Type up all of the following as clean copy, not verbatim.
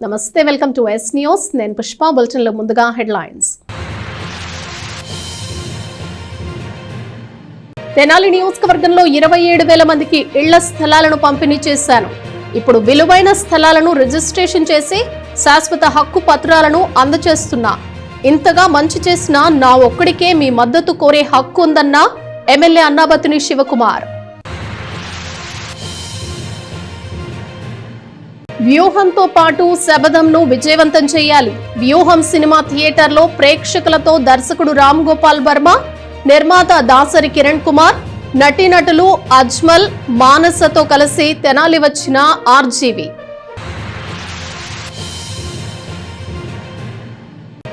నమస్తే, welcome to yes news. నేను Pushpa. Bulletin లో ముందుగా హెడ్లైన్స్. తెనాలి నియోజకవర్గంలో 27,000 మందికి ఇళ్ల స్థలాలను పంపిణీ చేశాను. ఇప్పుడు విలువైన స్థలాలను రిజిస్ట్రేషన్ చేసి శాశ్వత హక్కు పత్రాలను అందజేస్తున్నా. ఇంతగా మంచి చేసిన నా ఒక్కడికే మీ మద్దతు కోరే హక్కు ఉందన్న ఎమ్మెల్యే అన్నాబత్తుని శివకుమార్. వ్యూహంతో పాటు శబదంను విజయవంతం చేయాలి. వ్యూహం సినిమా థియేటర్లో ప్రేక్షకులతో దర్శకుడు రామ్ గోపాల్ వర్మ, నిర్మాత దాసరి కిరణ్ కుమార్, నటీనటులు అజ్మల్, మానసతో కలిసి తెనాలి వచ్చిన ఆర్జీవి.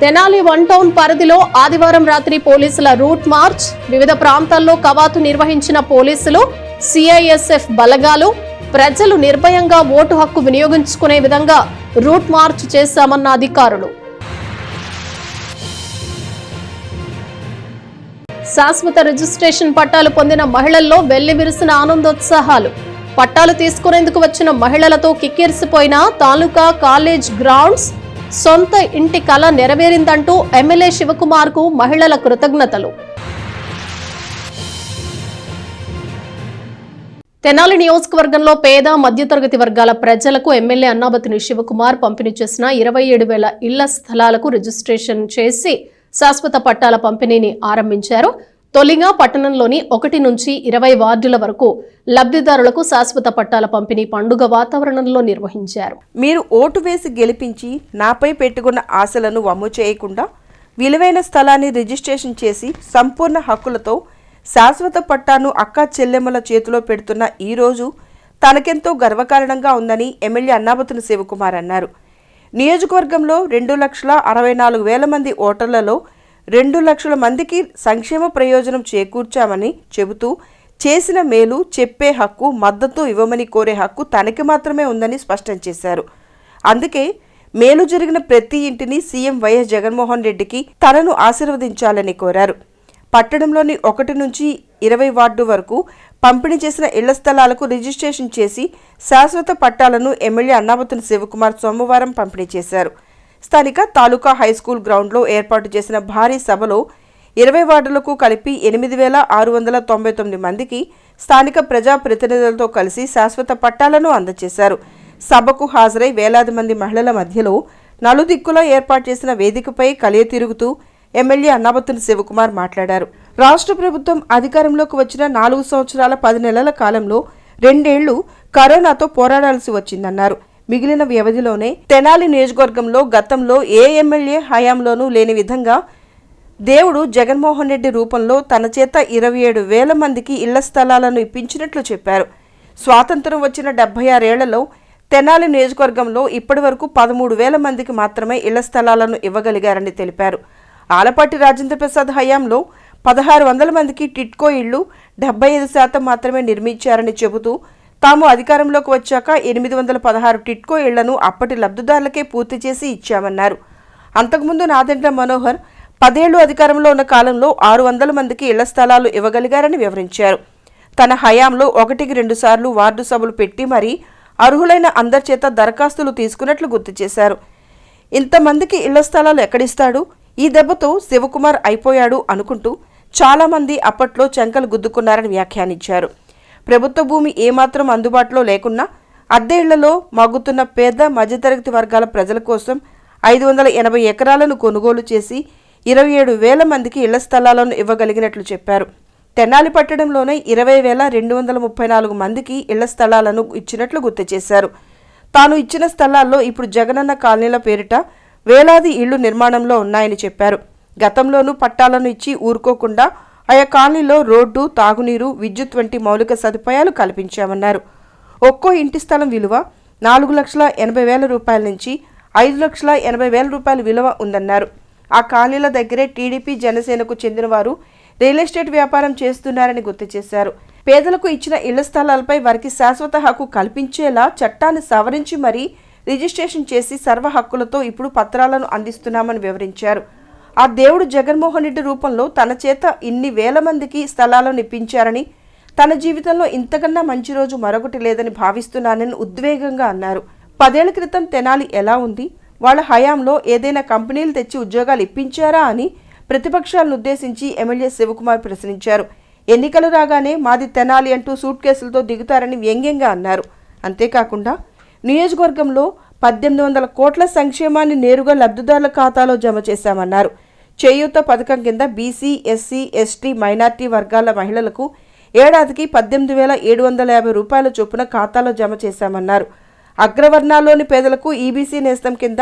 తెనాలి వన్ టౌన్ పరిధిలో ఆదివారం రాత్రి పోలీసుల రూట్ మార్చ్. వివిధ ప్రాంతాల్లో కవాతు నిర్వహించిన పోలీసులు, సిఐఎస్ఎఫ్ బలగాలు ప్రజలు నిర్భయంగా ఓటు హక్కు వినియోగించుకునే విధంగా రూట్ మార్చ్ చేశామన్న అధికారులు. శాశ్వత రిజిస్ట్రేషన్ పట్టాలు పొందిన మహిళల్లో వెల్లివిరిసిన ఆనందోత్సాహాలు. పట్టాలు తీసుకునేందుకు వచ్చిన మహిళలతో కిక్కిరిసిపోయిన తాలూకా కాలేజ్ గ్రౌండ్స్. సొంత ఇంటి కల నెరవేరిందంటూ ఎమ్మెల్యే శివకుమార్ కు మహిళల కృతజ్ఞతలు. తెనాలి నియోజకవర్గంలో పేద మధ్యతరగతి వర్గాల ప్రజలకు ఎమ్మెల్యే అన్నాబత్తుని శివకుమార్ పంపిణీ చేసిన 27,000 ఇళ్ల స్థలాలకు రిజిస్ట్రేషన్ చేసి శాశ్వత పట్టాల పంపిణీని ఆరంభించారు. తొలిగా పట్టణంలోని 1 నుంచి 20 వార్డుల వరకు లబ్ధిదారులకు శాశ్వత పట్టాల పంపిణీ పండుగ వాతావరణంలో నిర్వహించారు. మీరు ఓటు వేసి గెలిపించి నాపై పెట్టుకున్న ఆశలను వమ్ము చేయకుండా విలువైన స్థలాన్ని రిజిస్ట్రేషన్ చేసి సంపూర్ణ హక్కులతో శాశ్వత పట్టాను అక్కా చెల్లెమ్మల చేతిలో పెడుతున్న ఈ రోజు తనకెంతో గర్వకారణంగా ఉందని ఎమ్మెల్యే అన్నాబత్తుని శివకుమార్ అన్నారు. నియోజకవర్గంలో 2,64,000 మంది ఓటర్లలో 2 లక్షల మందికి సంక్షేమ ప్రయోజనం చేకూర్చామని చెబుతూ చేసిన మేలు చెప్పే హక్కు, మద్దతు ఇవ్వమని కోరే హక్కు తనకి మాత్రమే ఉందని స్పష్టం చేశారు. అందుకే మేలు జరిగిన ప్రతి ఇంటిని సీఎం వైఎస్ జగన్మోహన్ రెడ్డికి తనను ఆశీర్వదించాలని కోరారు. పట్టణంలోని 1 నుంచి 20 వార్డు వరకు పంపిణీ చేసిన ఇళ్ల స్థలాలకు రిజిస్ట్రేషన్ చేసి శాశ్వత పట్టాలను ఎమ్మెల్యే అన్నాబత్తుని శివకుమార్ సోమవారం పంపిణీ చేశారు. స్థానిక తాలూకా హైస్కూల్ గ్రౌండ్లో ఏర్పాటు చేసిన భారీ సభలో 20 వార్డులకు కలిపి 8,699 మందికి స్థానిక ప్రజాప్రతినిధులతో కలిసి శాశ్వత పట్టాలను అందజేశారు. సభకు హాజరై వేలాది మంది మహిళల మధ్యలో నలుదిక్కులా ఏర్పాటు చేసిన వేదికపై కలియ తిరుగుతూ ఎమ్మెల్యే అన్నాబత్తుని శివకుమార్ మాట్లాడారు. రాష్ట్ర ప్రభుత్వం అధికారంలోకి వచ్చిన 4 సంవత్సరాల 10 నెలల కాలంలో 2 ఏళ్లు కరోనాతో పోరాడాల్సి వచ్చిందన్నారు. మిగిలిన వ్యవధిలోనే తెనాలి నియోజకవర్గంలో గతంలో ఏ ఎమ్మెల్యే హయాంలోనూ లేని విధంగా దేవుడు జగన్మోహన్ రెడ్డి రూపంలో తన చేత 27,000 మందికి ఇళ్ల స్థలాలను ఇప్పించినట్లు చెప్పారు. స్వాతంత్రం వచ్చిన 76 ఏళ్లలో తెనాలి నియోజకవర్గంలో ఇప్పటి వరకు 13,000 మందికి మాత్రమే ఇళ్ల స్థలాలను ఇవ్వగలిగారని తెలిపారు. ఆలపాటి రాజేంద్ర ప్రసాద్ హయాంలో 1,600 మందికి టిట్కో ఇళ్లు 75% మాత్రమే నిర్మించారని చెబుతూ తాము అధికారంలోకి వచ్చాక 816 టిట్కో ఇళ్లను అప్పటి లబ్ధిదారులకే పూర్తి చేసి ఇచ్చామన్నారు. అంతకుముందు నాదెండ్ల మనోహర్ 10 ఏళ్లు అధికారంలో ఉన్న కాలంలో 600 మందికి ఇళ్ల స్థలాలు ఇవ్వగలిగారని వివరించారు. తన హయాంలో 1కి 2 సార్లు వార్డు సభలు పెట్టి మరీ అర్హులైన అందరి చేత దరఖాస్తులు తీసుకున్నట్లు గుర్తు చేశారు. ఇంతమందికి ఇళ్ల స్థలాలు ఎక్కడిస్తాడు, ఈ దెబ్బతో శివకుమార్ అయిపోయాడు అనుకుంటూ చాలామంది అప్పట్లో చెంకలు గుద్దుకున్నారని వ్యాఖ్యానించారు. ప్రభుత్వ భూమి ఏమాత్రం అందుబాటులో లేకున్నా అద్దె ఇళ్లలో మగ్గుతున్న పేద మధ్యతరగతి వర్గాల ప్రజల కోసం 580 ఎకరాలను కొనుగోలు చేసి 27,000 మందికి ఇళ్ల స్థలాలను ఇవ్వగలిగినట్లు చెప్పారు. తెనాలి పట్టణంలోనే 20,234 మందికి ఇళ్ల స్థలాలను ఇచ్చినట్లు గుర్తు చేశారు. తాను ఇచ్చిన స్థలాల్లో ఇప్పుడు జగనన్న కాలనీల పేరిట వేలాది ఇళ్లు నిర్మాణంలో ఉన్నాయని చెప్పారు. గతంలోనూ పట్టాలను ఇచ్చి ఊరుకోకుండా ఆయా కాలనీలో రోడ్డు, తాగునీరు, విద్యుత్ వంటి మౌలిక సదుపాయాలు కల్పించామన్నారు. ఒక్కో ఇంటి స్థలం విలువ 4,80,000 రూపాయల నుంచి 5,80,000 రూపాయల విలువ ఉందన్నారు. ఆ కాలనీల దగ్గరే టీడీపీ, జనసేనకు చెందిన వారు రియల్ ఎస్టేట్ వ్యాపారం చేస్తున్నారని గుర్తు చేశారు. పేదలకు ఇచ్చిన ఇళ్ల స్థలాలపై వారికి శాశ్వత హక్కు కల్పించేలా చట్టాన్ని సవరించి మరీ రిజిస్ట్రేషన్ చేసి సర్వ హక్కులతో ఇప్పుడు పత్రాలను అందిస్తున్నామని వివరించారు. ఆ దేవుడు జగన్మోహన్ రెడ్డి రూపంలో తన చేత ఇన్ని వేల మందికి స్థలాలను ఇప్పించారని, తన జీవితంలో ఇంతకన్నా మంచి రోజు మరొకటి లేదని భావిస్తున్నానని ఉద్వేగంగా అన్నారు. 10 ఏళ్ల క్రితం తెనాలి ఎలా ఉంది, వాళ్ళ హయాంలో ఏదైనా కంపెనీలు తెచ్చి ఉద్యోగాలు ఇప్పించారా అని ప్రతిపక్షాలను ఉద్దేశించి ఎమ్మెల్యే శివకుమార్ ప్రశ్నించారు. ఎన్నికలు రాగానే మాది తెనాలి అంటూ సూట్ కేసులతో దిగుతారని వ్యంగ్యంగా అన్నారు. అంతేకాకుండా నియోజకవర్గంలో 1800 కోట్ల సంక్షేమాన్ని నేరుగా లబ్ధిదారుల ఖాతాలో జమ చేశామన్నారు. చేయూత పథకం కింద బీసీ, ఎస్సీ, ఎస్టీ, మైనార్టీ వర్గాల మహిళలకు ఏడాదికి 18,750 రూపాయల చొప్పున ఖాతాలో జమ చేశామన్నారు. అగ్రవర్ణాల్లోని పేదలకు ఈబీసీ నేస్తం కింద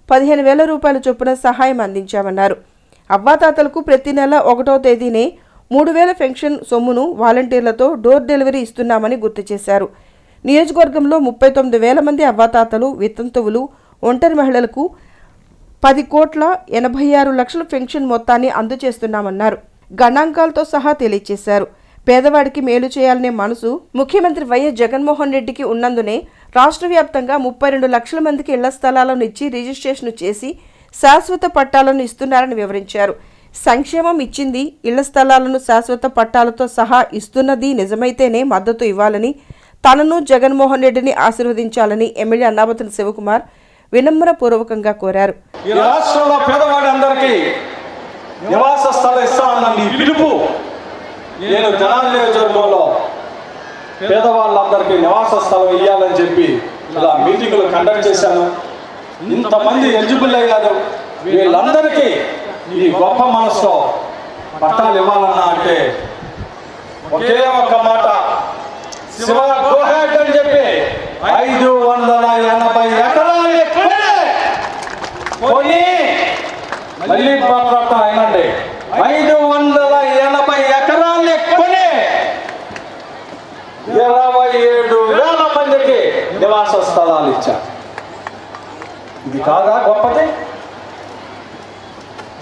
15,000 రూపాయల చొప్పున సహాయం అందించామన్నారు. అవ్వాతాతలకు ప్రతి నెల 1వ తేదీనే 3,000 పెన్షన్ సొమ్మును వాలంటీర్లతో డోర్ డెలివరీ ఇస్తున్నామని గుర్తు చేశారు. నియోజకవర్గంలో 39,000 మంది అవ్వాతాతలు, వితంతువులు, ఒంటరి మహిళలకు 10,86,00,000 పెన్షన్ మొత్తాన్ని అందజేస్తున్నామన్నారు. గణాంకాలతో సహా తెలియజేశారు. పేదవాడికి మేలు చేయాలనే మనసు ముఖ్యమంత్రి వైఎస్ జగన్మోహన్ రెడ్డికి ఉన్నందునే రాష్ట్ర వ్యాప్తంగా 32 లక్షల మందికి ఇళ్ల స్థలాలను ఇచ్చి రిజిస్ట్రేషన్ చేసి శాశ్వత పట్టాలను ఇస్తున్నారని వివరించారు. సంక్షేమం ఇచ్చింది, ఇళ్ల స్థలాలను శాశ్వత పట్టాలతో సహా ఇస్తున్నది నిజమైతేనే మద్దతు ఇవ్వాలని, తనను జగన్మోహన్ రెడ్డిని ఆశీర్వదించాలని ఎమ్మెల్యే అన్నాబత్తుని శివకుమార్ వినమ్రపూర్వకంగా కోరారు. ఈ రాష్ట్రంలో పేదవాడి అందరికీ నివాస స్థలం ఇస్తామన్న మీ పిలుపు నేను తెనాలి నియోజకవర్గంలో పేదవాళ్ళందరికీ నివాస స్థలం ఇవ్వాలని చెప్పి ఇలా మీటింగులు కండక్ట్ చేశాను. ఇంతమంది ఎలిజిబుల్ అయ్యారు. వీళ్ళందరికీ ఈ గొప్ప మనసులో పట్టాలు ఇవ్వాలన్నా అంటే ఒకే ఒక్క మాట, శివ గో హెడ్ అని చెప్పి 580 ఎకరాలు కొని మళ్ళీ మాట్లాడతాం అయినండి. 580 ఎకరాలు కొని 27,000 మందికి నివాస స్థలాలు ఇచ్చారు. ఇది కాదా గొప్పది?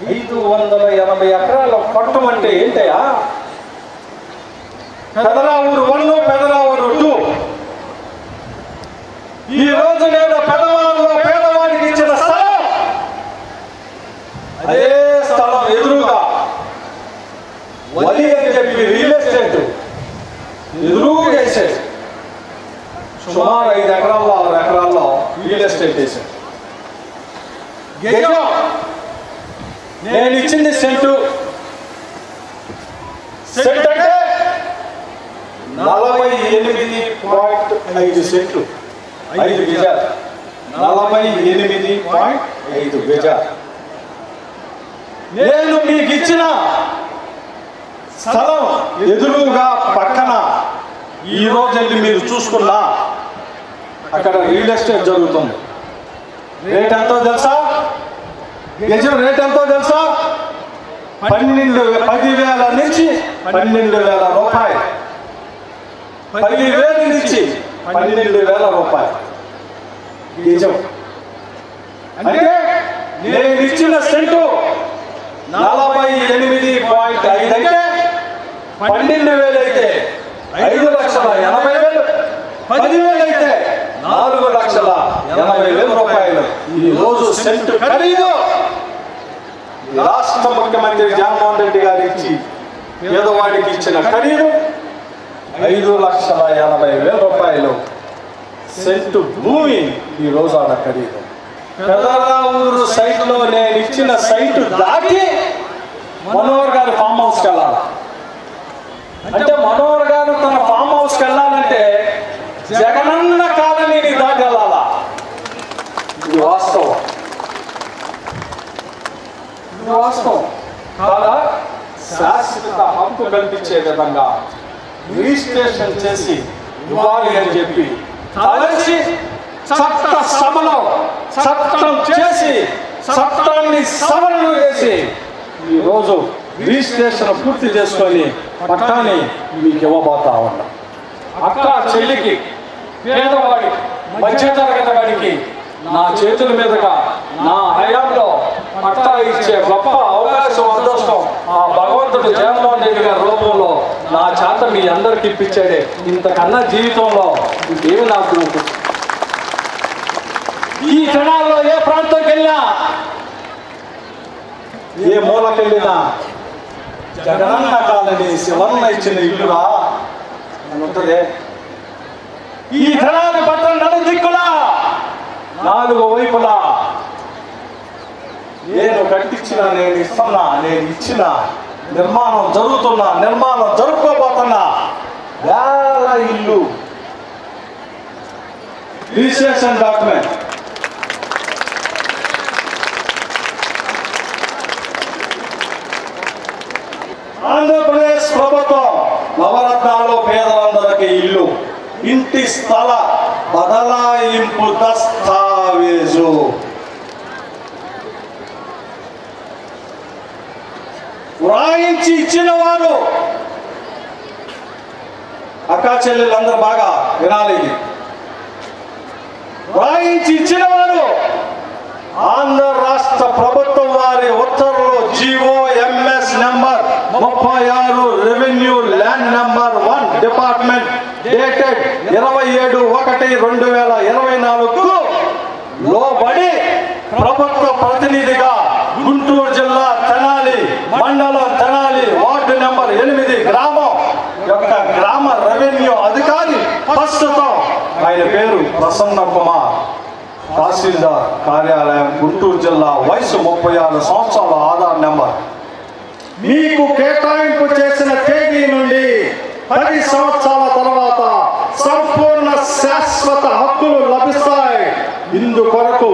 580 ఎకరాలు కొట్టమంటే ఏంటయా? పెదరావూరు 1, పెదరావూరు 2. ఈ రోజు నేను పెదవాళ్ళలో పేదవాడికి ఇచ్చిన స్థలం, అదే స్థలం ఎదురుగా వలి అని చెప్పి రియల్ ఎస్టేట్ ఎదురుగా వేసాడు. సుమారు 5 ఎకరాల్లో 6 ఎకరాల్లో రియల్ ఎస్టేట్ వేసాడు. గజం నేను ఇచ్చింది సెంటు అంటే 48.5 సెంట్లు, 5 గజాలు. 48.5 గజాలు. నేను మీకు ఇచ్చిన స్థలం ఎదురుగా పక్కన ఈ రోజు వెళ్ళి మీరు చూసుకున్నా అక్కడ రియల్ ఎస్టేట్ జరుగుతుంది. రేట్ ఎంతో తెలుసా? గజం రేట్ ఎంతో తెలుసా? 10,000 నుంచి 12,000 రూపాయలు. 10,000 నుంచి 12,000 రూపాయలు గజం. అంటే నేను ఇచ్చిన సెంటు 48.5 అయితే 12,000 అయితే 5,80,000, 10,000 అయితే 4,80,000 రూపాయలు ఈ రోజు సెంటు ఖరీదు. రాష్ట్ర ముఖ్యమంత్రి జగన్మోహన్ రెడ్డి గారు ఇచ్చి పేదవాడికి ఇచ్చిన ఖరీదు 5,80,000 రూపాయలు సెంటు భూమి ఈ రోజు ఆడ ఖరీదు. పెదరావూరు సైట్లో నేను ఇచ్చిన సైటు దాటి మనోహర్ గారి ఫామ్ హౌస్కి వెళ్ళాలి. అంటే మనోహర్ గారు తన ఫామ్ హౌస్కి వెళ్ళాలంటే జగనన్న కాలనీని దాటి వెళ్ళాలా? ఇది వాస్తవం. ఇది వాస్తవం కాదా? శాశ్వత హక్కు కల్పించే విధంగా రిజిస్ట్రేషన్ చేసి ఇవ్వాలి అని చెప్పి తలచి చట్ట సభలో చట్టం చేసి చట్టాన్ని సవరణ చేసి ఈరోజు రిజిస్ట్రేషన్ పూర్తి చేసుకొని పట్టాన్ని మీకు ఇవ్వబోతా ఉన్నాం. అక్క చెల్లికి, పేదవాడి, మధ్యతరగతి వాడికి నా చేతుల మీదుగా నా హయాంలో పట్టా ఇచ్చే గొప్ప అవకాశం, అదృష్టం ఆ భగవంతుడు జగన్మోహన్ రెడ్డి గారి రూపంలో నా చేత మీ అందరికి ఇప్పించాడే. ఇంతకన్నా జీవితంలో ఇంకేమి నాకు ఈ క్షణాల్లో ఏ ప్రాంతంకి వెళ్ళినా, ఏ మూలకి వెళ్ళినా జగనన్న కాలనీ శివన్న ఇచ్చిన ఇల్లురా ఉంటుంది. ఈ క్షణాన్ని పట్టణ నడు దిక్కులా నాలుగు వైపులా నేను కట్టించిన, నేను ఇస్తున్నా, నేను ఇచ్చిన, నిర్మాణం జరుగుతున్నా, నిర్మాణం జరుపుకోబోతున్నా వేల ఇల్లు రిజిస్ట్రేషన్ డాక్యుమెంట్. ఆంధ్రప్రదేశ్ ప్రభుత్వం నవరత్నాల్లో పేదలందరికీ ఇల్లు, ఇంటి స్థల బదలాయింపు దస్తావేజు. వ్రాయించి ఇచ్చిన వారు అక్కా చెల్లెళ్ళందరూ బాగా వినాలి. ఇది వ్రాయించి ఇచ్చిన వారు ఆంధ్ర రాష్ట్ర ప్రభుత్వం వారి ఉత్తర్వులు GOMS number 36 revenue land number 1 department dated 27/1/2024 లోబడి ప్రభుత్వ ప్రతినిధిగా గుంటూరు జిల్లా తెనాలి మండలం తెనాలి వార్డు నెంబర్ 8 గ్రామం యొక్క గ్రామ రెవెన్యూ అధికారి ప్రస్తుతం ఆయన పేరు ప్రసన్న కుమార్, తహసీల్దార్ కార్యాలయం గుంటూరు జిల్లా, వయసు 36 సంవత్సరాల, ఆధార్ నెంబర్. మీకు కేటాయింపు చేసిన తేదీ నుండి 10 సంవత్సరాల తర్వాత సంపూర్ణ శాశ్వత హక్కులు లభిస్తాయి. ఇందు కొరకు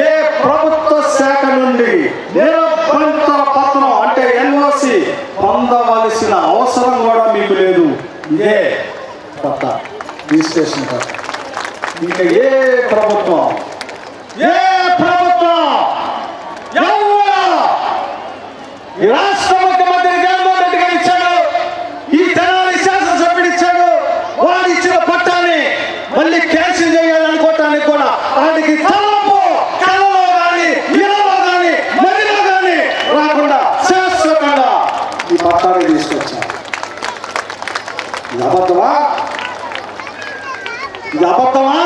ఏ ప్రభుత్వ శాఖ నుండి నిరభ్యంతర పత్రం అంటే NOC పొందవలసిన అవసరం కూడా మీకు లేదు. ఇదే కొత్త రిజిస్ట్రేషన్ కొత్త. ఇంకా ఏ ప్రభుత్వం ఈ రాష్ట్ర ముఖ్యమంత్రి జగన్మోహన్ రెడ్డి గారు ఇచ్చాడు, ఈ తెనాలి శాసనసభ్యుడు ఇచ్చాడు, వాడు ఇచ్చిన పట్టాన్ని మళ్ళీ క్యాన్సిల్ చేయాలనుకోవటానికి కూడా వాడికి తలపు కలలో కానీ ఇలలో కానీ మదిలో కానీ రాకుండా శాశ్వతంగా ఈ పట్టాన్ని తీసుకొచ్చారు. ఇది అబద్ధమా? ఇది అబద్ధమా?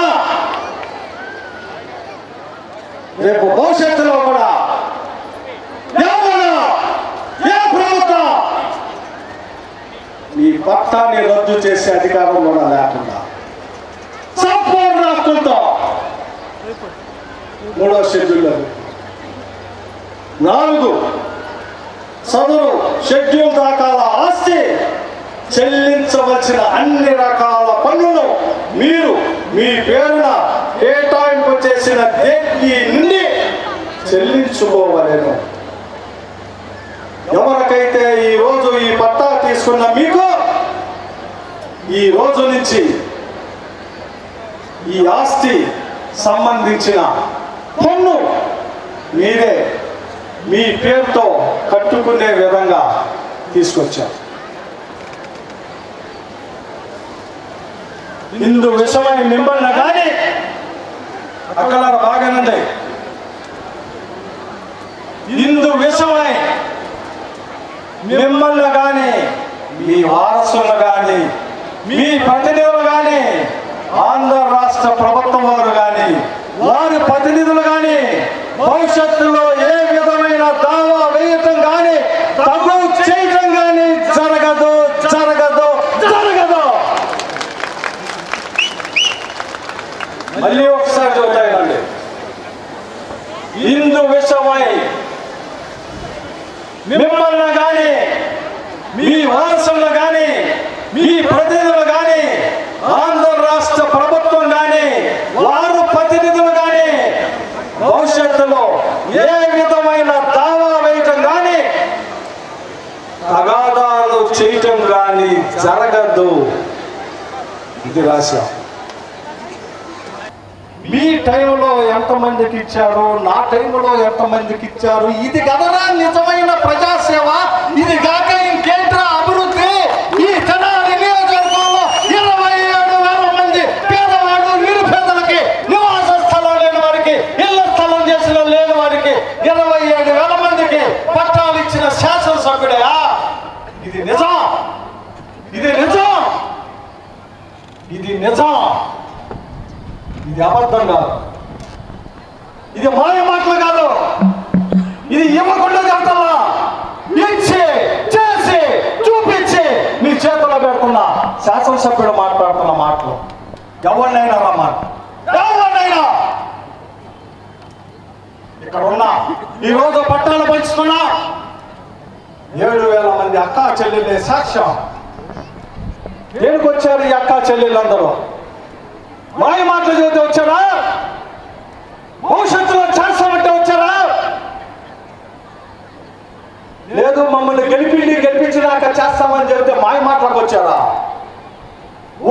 రేపు భవిష్యత్తులో కూడా ఏ ప్రభుత్వం ఈ పట్టాన్ని రద్దు చేసే అధికారం కూడా లేకుండా సంపూర్ణ హక్కులతో 3వ షెడ్యూల్ 4 సదరు షెడ్యూల్ దాకాల ఆస్తి చెల్లించవలసిన అన్ని రకాల పన్నులు మీరు మీ పేరున కేటాయింపు చేసిన తేదీ నుండి చెల్లించుకోవలేను. ఎవరికైతే ఈ రోజు ఈ పట్టా తీసుకున్న మీకు ఈ రోజు నుంచి ఈ ఆస్తి సంబంధించిన పన్ను మీరే మీ పేరుతో కట్టుకునే విధంగా తీసుకొచ్చారు. ఇందు విషయమై మిమ్మల్ని కానీ అక్కడ బాగానండి, ఇందు విషయమై మిమ్మల్ని కానీ మీ వారసులు కానీ మీ ప్రతినిధులు కానీ ఆంధ్ర రాష్ట్ర ప్రభుత్వం వారు కానీ వారి ప్రతినిధులు కానీ భవిష్యత్తులో ఏ విధమైన దావా వేయటం కానీ తగు చేయటం కానీ జరగదు జరగదు జరగదు. మళ్ళీ ఒకసారి చూద్దామండి. ఇందు విషయమై మిమ్మల్ని కానీ మీ వారసులు కానీ మీ ప్రతినిధులు కానీ ఆంధ్ర రాష్ట్ర ప్రభుత్వం కానీ వారు ప్రతినిధులు కానీ భవిష్యత్తులో ఏ విధమైన దావా వేయటం కానీ తగాదాలు చేయటం కానీ జరగదు. ఇది రాశా. మీ టైంలో ఎంతమందికి ఇచ్చారు, నా టైంలో ఎంతమందికి ఇచ్చారు, ఇది కదరా నిజమైన ప్రజాసేవ. ఇది కాక ఇంకేంట్రా అభివృద్ధి. ఈ తెనాలి నియోజకవర్గంలో 27,000 మంది పేదవాడు నిరుపేదలకి నివాస స్థలం లేని వారికి, ఇళ్ల స్థలం చేసిన లేని వారికి 27,000 మందికి పట్టాలు ఇచ్చిన శాసనసభ్యుడయా. ఇది నిజం, ఇది నిజం, ఇది నిజం. ఇది అబద్ధం కాదు, ఇది మాయ మాటలు కాదు. ఇది ఇవ్వకుండా చెప్తున్నా, ఇచ్చి చేసి చూపించి మీ చేతుల్లో పెడుతున్నా శాసనసభ్యుడు మాట్లాడుతున్న మాటలు. ఎవరినైనా రమ్మని, ఎవరినైనా చేసుకున్నా 7,000 మంది అక్కా చెల్లెళ్ళే సాక్ష్యం. దేనికి వచ్చారు ఈ అక్కా చెల్లెళ్ళందరూ? మాయ మాటలు చెబితే వచ్చారా? భవిష్యత్తులో చేస్తామంటే వచ్చారా? లేదు, మమ్మల్ని గెలిపించినాక చేస్తామని చెబితే మాయ మాటలకు వచ్చారా?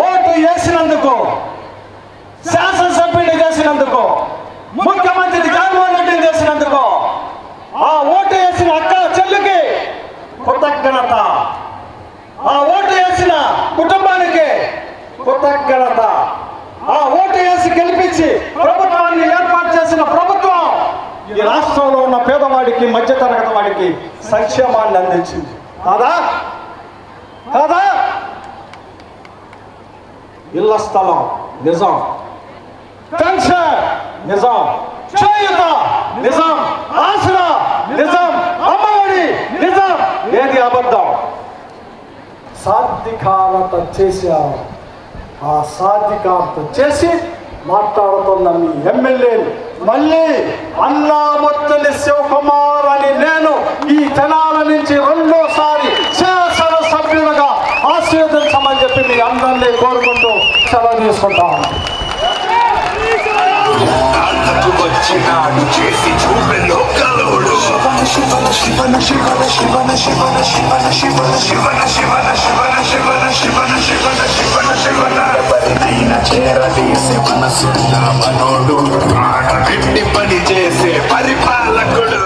ఓటు వేసినందుకు, శాసనసభ్యుని చేసినందుకు, ముఖ్యమంత్రి జగన్మోహన్ రెడ్డిని చేసినందుకు, ఆ ఓటు వేసిన అక్క చెల్లికి కృతజ్ఞత, ఆ ఓటు వేసిన కుటుంబానికి కృతజ్ఞత, ఆ ఓటు వేసి గెలిపించి ప్రభుత్వాన్ని ఏర్పాటు చేసిన ప్రభుత్వం ఈ రాష్ట్రంలో ఉన్న పేదవాడికి, మధ్యతరగతి వాడికి సంక్షేమాన్ని అందించింది. కాదా? కాదా? ఇళ్ల స్థలం నిజం, పెన్షన్ నిజం, చేయూత నిజం, ఆసరా నిజం, అమ్మఒడి నిజం. ఏది అబద్ధం? సాధికారత చేశారు. ఆ సాధికారత చేసి మాట్లాడుతున్న మీ ఎమ్మెల్యేలు మళ్ళీ అన్నామొత్తని శివకుమార్ అని నేను ఈ తెనాల నుంచి రెండోసారి శాసనసభ్యులుగా ఆశీర్వదించమని చెప్పి మీ అందరినీ కోరుకుంటూ సెలవు తీసుకుంటాను. వచ్చినాడు చేసి చూపే లోకలోడు శివన శివన శివన శివన శివన శివన శివన శివన శివన శివన శివన శివన శివన శివన శివన శివన ఎవరినైనా చేరదీసే మనసున్న మనోడు ప్రాణపెట్టి పని చేసే పరిపాలకుడు.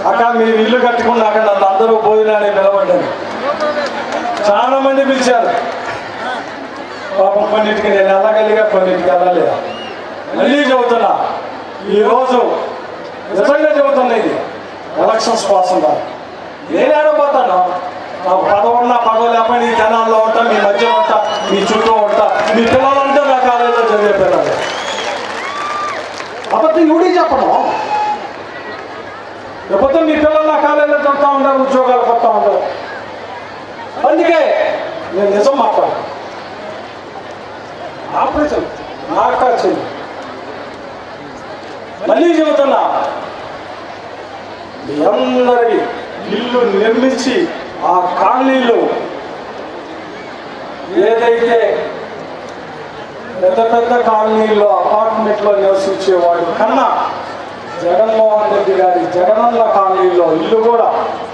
అక్క మీరు ఇల్లు కట్టుకున్నాక నన్ను అందరూ భోజనాన్ని నిలబడ్డారు. చాలా మంది పిలిచారు. పాపం కొన్నిటికి నేను వెళ్ళగలిగా, కొన్నిటికి వెళ్ళలేదా. మళ్ళీ చెబుతున్నా, ఈరోజు నిజంగా చెబుతున్నా, ఇది ఎలక్షన్స్ కోసం కాదు. నేను ఆడపోతాను. నాకు పదవున్నా పదవి లేకపోయినా ఈ జనాల్లో ఉంటా, మీ మధ్య ఉంటా, మీ చుట్టూ ఉంటా. మీ పిల్లలంటే నా కాలేజీలో చదివే పిల్లలు. అబద్ధం ఎవడీ చెప్పను. లేకపోతే మీ పిల్లలు నా కాలేజీలో చదువుతూ ఉంటారు, ఉద్యోగాలు కొత్తా ఉంటారు. అందుకే నేను నిజం మాట్లాడు. ఆపరేషన్ నాకా చెల్లి. మళ్ళీ చెబుతున్నా, మీ అందరి ఇల్లు నిర్మించి ఆ కాలనీలు ఏదైతే పెద్ద పెద్ద కాలనీల్లో అపార్ట్మెంట్లో నివసించేవాడు కన్నా జగన్మోహన్ రెడ్డి గారి జగనన్న కాలనీలో ఇల్లు కూడా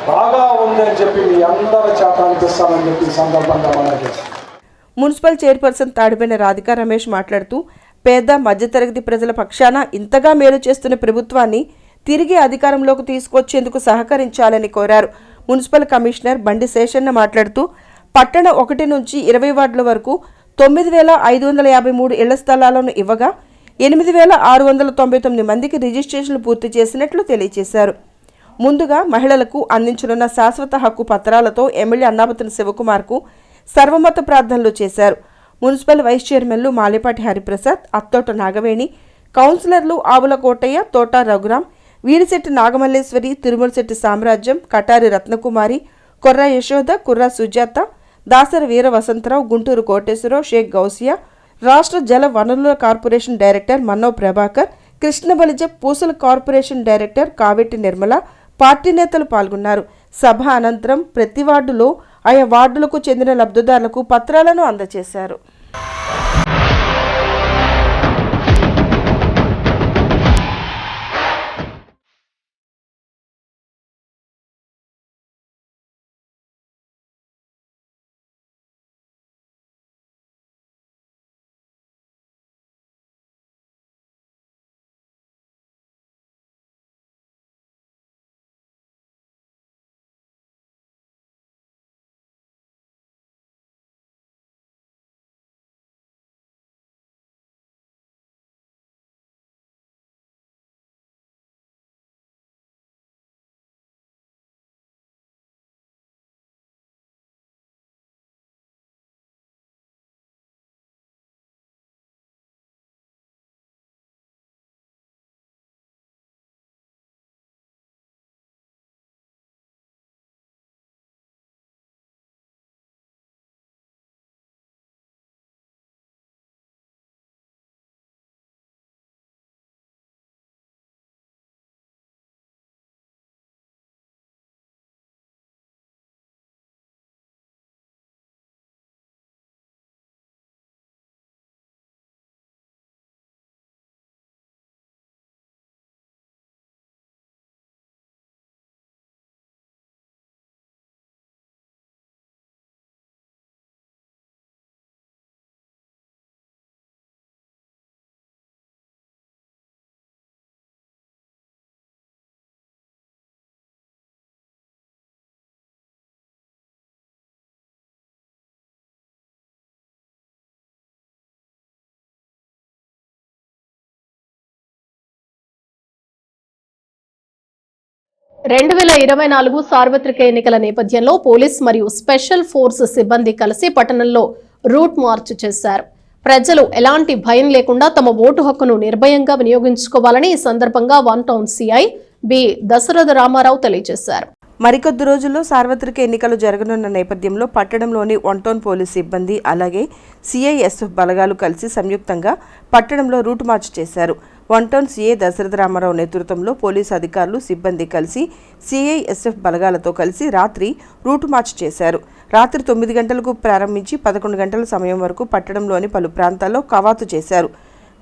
బాగా ఉందని చెప్పి మీ అందరి చేత అనిపిస్తానని చెప్పి ఈ సందర్భంగా మనం చేస్తాం. మున్సిపల్ చైర్పర్సన్ తాడిపైన రాధికా రమేష్ మాట్లాడుతూ, పేద మధ్యతరగతి ప్రజల పక్షాన ఇంతగా మేలు చేస్తున్న ప్రభుత్వాన్ని తిరిగి అధికారంలోకి తీసుకొచ్చేందుకు సహకరించాలని కోరారు. మున్సిపల్ కమిషనర్ బండి శేషన్న మాట్లాడుతూ, పట్టణ 1 నుంచి 20 వార్డుల వరకు 9,553 ఇళ్ల స్థలాలను ఇవ్వగా 8,699 మందికి రిజిస్ట్రేషన్లు పూర్తి చేసినట్లు తెలియజేశారు. ముందుగా మహిళలకు అందించనున్న శాశ్వత హక్కు పత్రాలతో ఎమ్మెల్యే అన్నాబతిని శివకుమార్కు సర్వమత ప్రార్థనలు చేశారు. మున్సిపల్ వైస్ చైర్మన్లు మాలేపాటి హరిప్రసాద్, అత్తోట నాగవేణి, కౌన్సిలర్లు ఆవుల కోటయ్య, తోట రఘురాం, వీరిశెట్టి నాగమల్లేశ్వరి, తిరుమలశెట్టి సామ్రాజ్యం, కటారి రత్నకుమారి, కొర్రా యశోద, కుర్రా సుజాత, దాసరి వీర వసంతరావు, గుంటూరు కోటేశ్వరరావు, షేక్ గౌసియా, రాష్ట్ర జల వనరుల కార్పొరేషన్ డైరెక్టర్ మన్నవ్ ప్రభాకర్, కృష్ణబలిజ పూసల కార్పొరేషన్ డైరెక్టర్ కావెట్టి నిర్మల, పార్టీ నేతలు పాల్గొన్నారు. సభ అనంతరం ప్రతి వార్డులో ఆయా వార్డులకు చెందిన లబ్ధిదారులకు పత్రాలను అందజేశారు. 2024 సార్వత్రిక ఎన్నికల నేపథ్యంలో పోలీస్ మరియు స్పెషల్ ఫోర్స్ సిబ్బంది కలిసి పట్టణంలో రూట్ మార్చ్ చేశారు. ప్రజలు ఎలాంటి భయం లేకుండా తమ ఓటు హక్కును నిర్భయంగా వినియోగించుకోవాలని ఈ సందర్భంగా one town CI B Dasaratha Ramarao తెలియజేశారు. మరికొద్ది రోజుల్లో సార్వత్రిక ఎన్నికలు జరగనున్న నేపథ్యంలో పట్టణంలోని వన్ టౌన్ పోలీస్ సిబ్బంది అలాగే సిఐఎస్ఎఫ్ బలగాలు కలిసి సంయుక్తంగా పట్టణంలో రూట్ మార్చ్ చేశారు. One town CI Dasaratha Ramarao నేతృత్వంలో పోలీసు అధికారులు సిబ్బంది కలిసి సిఐఎస్ఎఫ్ బలగాలతో కలిసి రాత్రి రూట్ మార్చ్ చేశారు. రాత్రి 9 గంటలకు ప్రారంభించి 11 గంటల సమయం వరకు పట్టణంలోని పలు ప్రాంతాల్లో కవాతు చేశారు.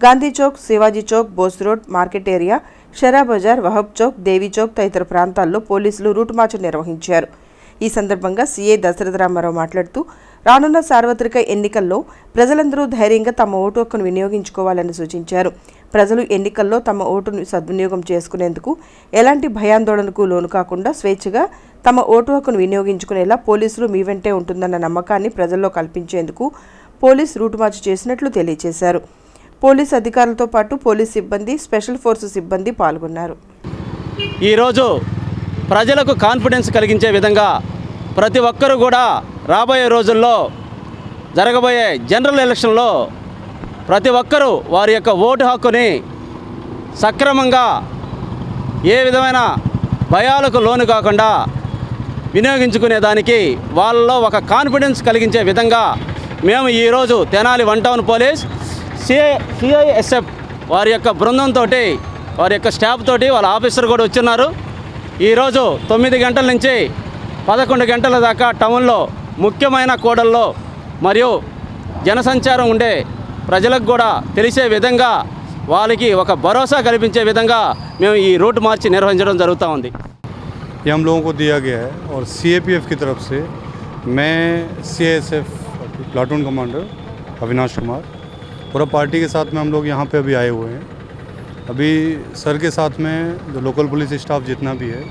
Gandhi Chowk, Shivaji Chowk, Bose road, market area, Shara Bazar, Wahab Chowk, Devi Chowk తదితర ప్రాంతాల్లో పోలీసులు రూట్ మార్చ్ నిర్వహించారు. ఈ సందర్భంగా సీఐ దశరథ రామారావు మాట్లాడుతూ రానున్న సార్వత్రిక ఎన్నికల్లో ప్రజలందరూ ధైర్యంగా తమ ఓటు హక్కును వినియోగించుకోవాలని సూచించారు. ప్రజలు ఎన్నికల్లో తమ ఓటును సద్వినియోగం చేసుకునేందుకు ఎలాంటి భయాందోళనకు లోను కాకుండా స్వేచ్ఛగా తమ ఓటు హక్కును వినియోగించుకునేలా పోలీసులు మీ వెంటే ఉంటుందన్న నమ్మకాన్ని ప్రజల్లో కల్పించేందుకు పోలీస్ రూట్ మార్చ్ చేసినట్లు తెలియజేశారు. పోలీస్ అధికారులతో పాటు పోలీస్ సిబ్బంది, స్పెషల్ ఫోర్స్ సిబ్బంది పాల్గొన్నారు. ఈరోజు ప్రజలకు కాన్ఫిడెన్స్ కలిగించే విధంగా ప్రతి ఒక్కరూ కూడా రాబోయే రోజుల్లో జరగబోయే జనరల్ ఎలక్షన్లో ప్రతి ఒక్కరూ వారి యొక్క ఓటు హక్కుని సక్రమంగా ఏ విధమైన భయాలకు లోను కాకుండా వినియోగించుకునే దానికి వాళ్ళలో ఒక కాన్ఫిడెన్స్ కలిగించే విధంగా మేము ఈరోజు Tenali one town police CISF వారి యొక్క బృందంతో వారి యొక్క స్టాఫ్ తోటి వాళ్ళ ఆఫీసర్ కూడా వచ్చున్నారు. ఈరోజు 9 గంటల నుంచి 11 గంటల దాకా టౌన్లో ముఖ్యమైన కూడల్లో మరియు జనసంచారం ఉండే ప్రజలకు కూడా తెలిసే విధంగా వాళ్ళకి ఒక భరోసా కల్పించే విధంగా మేము ఈ రూట్ మార్చ్ నిర్వహించడం జరుగుతూ ఉంది. ये हम लोगों को दिया गया है और सीएपीएफ की तरफ से मैं CISF platoon commander Avinash Kumar पूरा पार्टी के साथ में हम लोग यहाँ पे अभी आए हुए हैं. अभी सर के साथ में जो लोकल पुलिस स्टाफ जितना भी है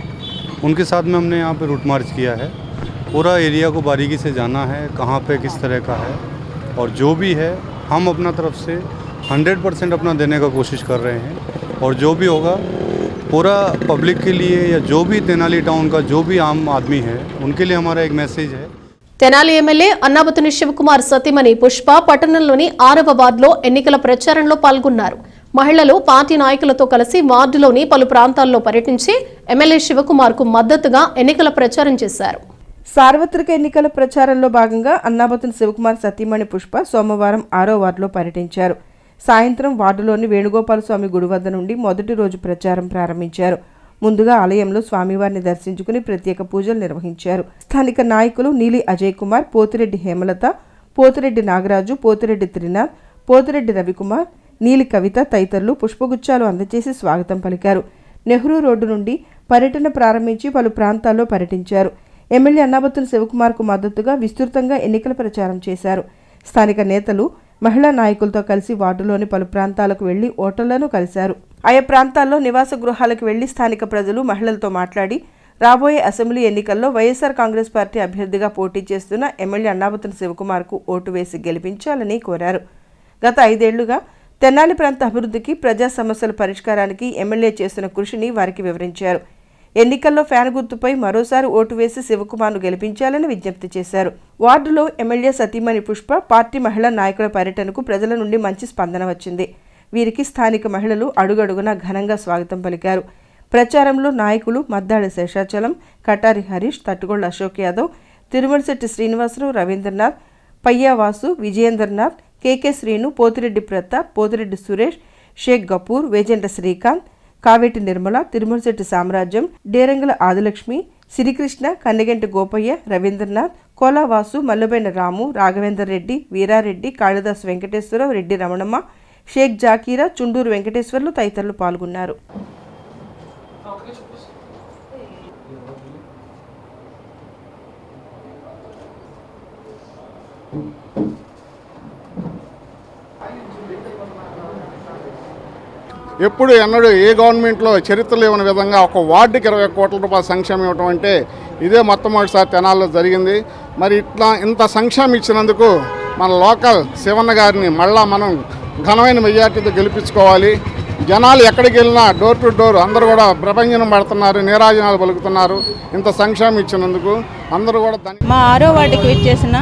उनके साथ में हमने यहाँ पे रूट मार्च किया है. पूरा एरिया को बारीकी से जाना है, कहाँ पे किस तरह का है और जो भी है हम अपना तरफ से 100% अपना देने का कोशिश कर रहे हैं. और जो भी होगा पूरा पब्लिक के लिए या जो भी तेनाली टाउन का जो भी आम आदमी है उनके लिए हमारा एक मैसेज है. తెనాలి ఎమ్మెల్యే అన్నాబతుని శివకుమార్ సతీమణి పుష్ప పట్టణంలోని 6వ వార్డులో ఎన్నికల ప్రచారంలో పాల్గొన్నారు. మహిళలు పార్టీ నాయకులతో కలిసి వార్డులోని పలు ప్రాంతాల్లో పర్యటించి ఎమ్మెల్యే శివకుమార్ కు మద్దతుగా ఎన్నికల ప్రచారం చేశారు. సార్వత్రిక ఎన్నికల ప్రచారంలో భాగంగా అన్నాబతుని శివకుమార్ సతీమణి పుష్ప సోమవారం 6వ వార్డులో పర్యటించారు. సాయంత్రం వార్డులోని వేణుగోపాల స్వామి గుడి వద్ద నుండి మొదటి రోజు ప్రచారం ప్రారంభించారు. ముందుగా ఆలయంలో స్వామివారిని దర్శించుకుని ప్రత్యేక పూజలు నిర్వహించారు. స్థానిక నాయకులు నీలి అజయ్ కుమార్, పోతిరెడ్డి హేమలత, పోతిరెడ్డి నాగరాజు, పోతిరెడ్డి త్రినాథ్, పోతిరెడ్డి రవికుమార్, నీలి కవిత తదితరులు పుష్పగుచ్చాలు అందజేసి స్వాగతం పలికారు. నెహ్రూ రోడ్డు నుండి పర్యటన ప్రారంభించి పలు ప్రాంతాల్లో పర్యటించారు. ఎమ్మెల్యే అన్నాబతుని శివకుమార్కు మద్దతుగా విస్తృతంగా ఎన్నికల ప్రచారం చేశారు. స్థానిక నేతలు, మహిళా నాయకులతో కలిసి వార్డులోని పలు ప్రాంతాలకు వెళ్లి ఓటర్లను కలిశారు. ఆయా ప్రాంతాల్లో నివాస గృహాలకు వెళ్లి స్థానిక ప్రజలు, మహిళలతో మాట్లాడి రాబోయే అసెంబ్లీ ఎన్నికల్లో వైఎస్ఆర్ కాంగ్రెస్ పార్టీ అభ్యర్థిగా పోటీ చేస్తున్న ఎమ్మెల్యే అన్నాబతుని శివకుమార్కు ఓటు వేసి గెలిపించాలని కోరారు. గత 5 ఏళ్లుగా తెనాలి ప్రాంత అభివృద్ధికి, ప్రజా సమస్యల పరిష్కారానికి ఎమ్మెల్యే చేస్తున్న కృషిని వారికి వివరించారు. ఎన్నికల్లో ఫ్యాన్ గుర్తుపై మరోసారి ఓటు వేసి శివకుమార్ను గెలిపించాలని విజ్ఞప్తి చేశారు. వార్డులో ఎమ్మెల్యే సతీమణి పుష్ప, పార్టీ మహిళా నాయకుల పర్యటనకు ప్రజల నుండి మంచి స్పందన వచ్చింది. వీరికి స్థానిక మహిళలు అడుగడుగునా ఘనంగా స్వాగతం పలికారు. ప్రచారంలో నాయకులు మద్దాళి శేషాచలం, కటారి హరీష్, తట్టుగొళ్ల అశోక్ యాదవ్, తిరుమలశెట్టి శ్రీనివాసరావు, రవీంద్రనాథ్, పయ్యావాసు, విజయేంద్రనాథ్, కేకే శ్రీను, పోతిరెడ్డి ప్రతాప్, పోతిరెడ్డి సురేష్, షేక్ గపూర్, వేజెండ్ర శ్రీకాంత్, కావేటి నిర్మల, తిరుమలశెట్టి సామ్రాజ్యం, డేరంగల ఆదిలక్ష్మి, శ్రీకృష్ణ, కన్నెగంటి గోపయ్య, రవీంద్రనాథ్, కోలావాసు, మల్లబైన రాము, రాఘవేందర్ రెడ్డి, వీరారెడ్డి, కాళిదాస్ వెంకటేశ్వరరావు, రెడ్డి రమణమ్మ, షేక్ జాకీరా, చుండూరు వెంకటేశ్వర్లు తదితరులు పాల్గొన్నారు. ఎప్పుడు ఎన్నడూ ఏ గవర్నమెంట్లో చరిత్రలో ఇవ్వని విధంగా ఒక వార్డుకి 20 కోట్ల రూపాయల సంక్షేమం ఇవ్వటం అంటే ఇదే మొట్టమొదటిసారి తెనాలిలో జరిగింది. మరి ఇంత సంక్షేమం ఇచ్చినందుకు మన లోకల్ శివన్న గారిని మళ్ళా మనం ఘనమైన మెజార్టీతో గెలిపించుకోవాలి. జనాలు ఎక్కడికి వెళ్ళినా డోర్ టు డోర్ అందరూ కూడా ప్రభంజనం పడుతున్నారు, నీరాజనాలు పలుకుతున్నారు. ఇంత సంక్షేమం ఇచ్చినందుకు అందరూ కూడా మా 6వ వార్డుకి విచ్చేసిన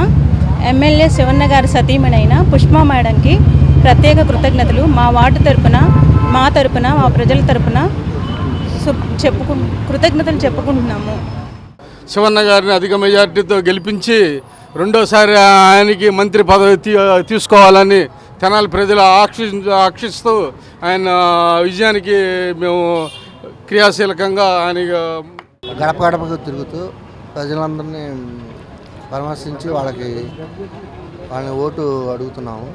ఎమ్మెల్యే శివన్న గారి సతీమణైన పుష్పా మేడంకి ప్రత్యేక కృతజ్ఞతలు మా వార్డు తరపున, మా ప్రజల తరపున కృతజ్ఞతలు చెప్పుకుంటున్నాము. శివన్న గారిని అధిక మెజార్టీతో గెలిపించి రెండోసారి ఆయనకి మంత్రి పదవి తీసుకోవాలని తెనాలి ప్రజలు ఆక్షిస్తూ ఆయన విజయానికి మేము క్రియాశీలకంగా ఆయన గడప గడపకు తిరుగుతూ ప్రజలందరినీ పరామర్శించి వాళ్ళని ఓటు అడుగుతున్నాము.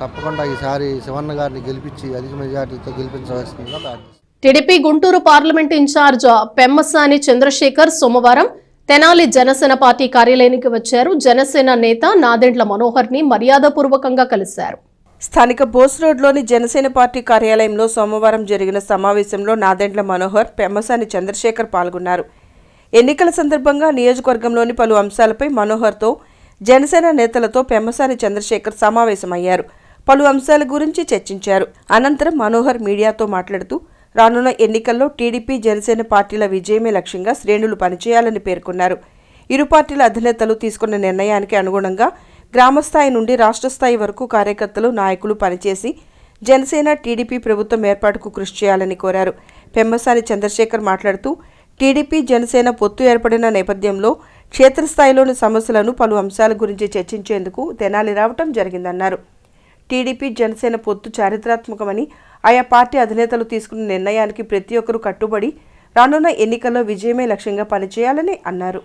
తప్పకుండా ఈసారి శివన్న గారిని గెలిపించి అధిక మెజార్టీతో గెలిపించవలసిందిగా ప్రార్థిస్తున్నాము. TDP Guntur parliament incharge Pemmasani Chandrasekhar సోమవారం తెనాలి జనసేన పార్టీ కార్యాలయానికి వచ్చారు. జనసేన నేత నాదెండ్ల మనోహర్ ని మర్యాదపూర్వకంగా కలిశారు. స్థానిక బోస్ రోడ్లోని జనసేన పార్టీ కార్యాలయంలో సోమవారం జరిగిన సమావేశంలో నాదెండ్ల మనోహర్, పెమ్మసాని చంద్రశేఖర్ పాల్గొన్నారు. ఎన్నికల సందర్భంగా నియోజకవర్గంలోని పలు అంశాలపై మనోహర్తో, జనసేన నేతలతో పెమ్మసాని చంద్రశేఖర్ సమావేశమయ్యారు. పలు అంశాల గురించి చర్చించారు. అనంతరం మనోహర్ మీడియాతో మాట్లాడుతూ రానున్న ఎన్నికల్లో టీడీపీ, జనసేన పార్టీల విజయమే లక్ష్యంగా శ్రేణులు పనిచేయాలని పేర్కొన్నారు. ఇరు పార్టీల అధినేతలు తీసుకున్న నిర్ణయానికి అనుగుణంగా గ్రామస్థాయి నుండి రాష్ట్ర స్థాయి వరకు కార్యకర్తలు, నాయకులు పనిచేసి జనసేన, టీడీపీ ప్రభుత్వం ఏర్పాటుకు కృషి చేయాలని కోరారు. పెమ్మసాని చంద్రశేఖర్ మాట్లాడుతూ టీడీపీ, జనసేన పొత్తు ఏర్పడిన నేపథ్యంలో క్షేత్రస్థాయిలోని సమస్యలను, పలు అంశాల గురించి చర్చించేందుకు తెనాలి రావటం జరిగిందన్నారు. టీడీపీ, జనసేన పొత్తు చారిత్రాత్మకమని, ఆయా పార్టీ అధినేతలు తీసుకున్న నిర్ణయానికి ప్రతి ఒక్కరూ కట్టుబడి రానున్న ఎన్నికల్లో విజయమే లక్ష్యంగా పనిచేయాలని అన్నారు.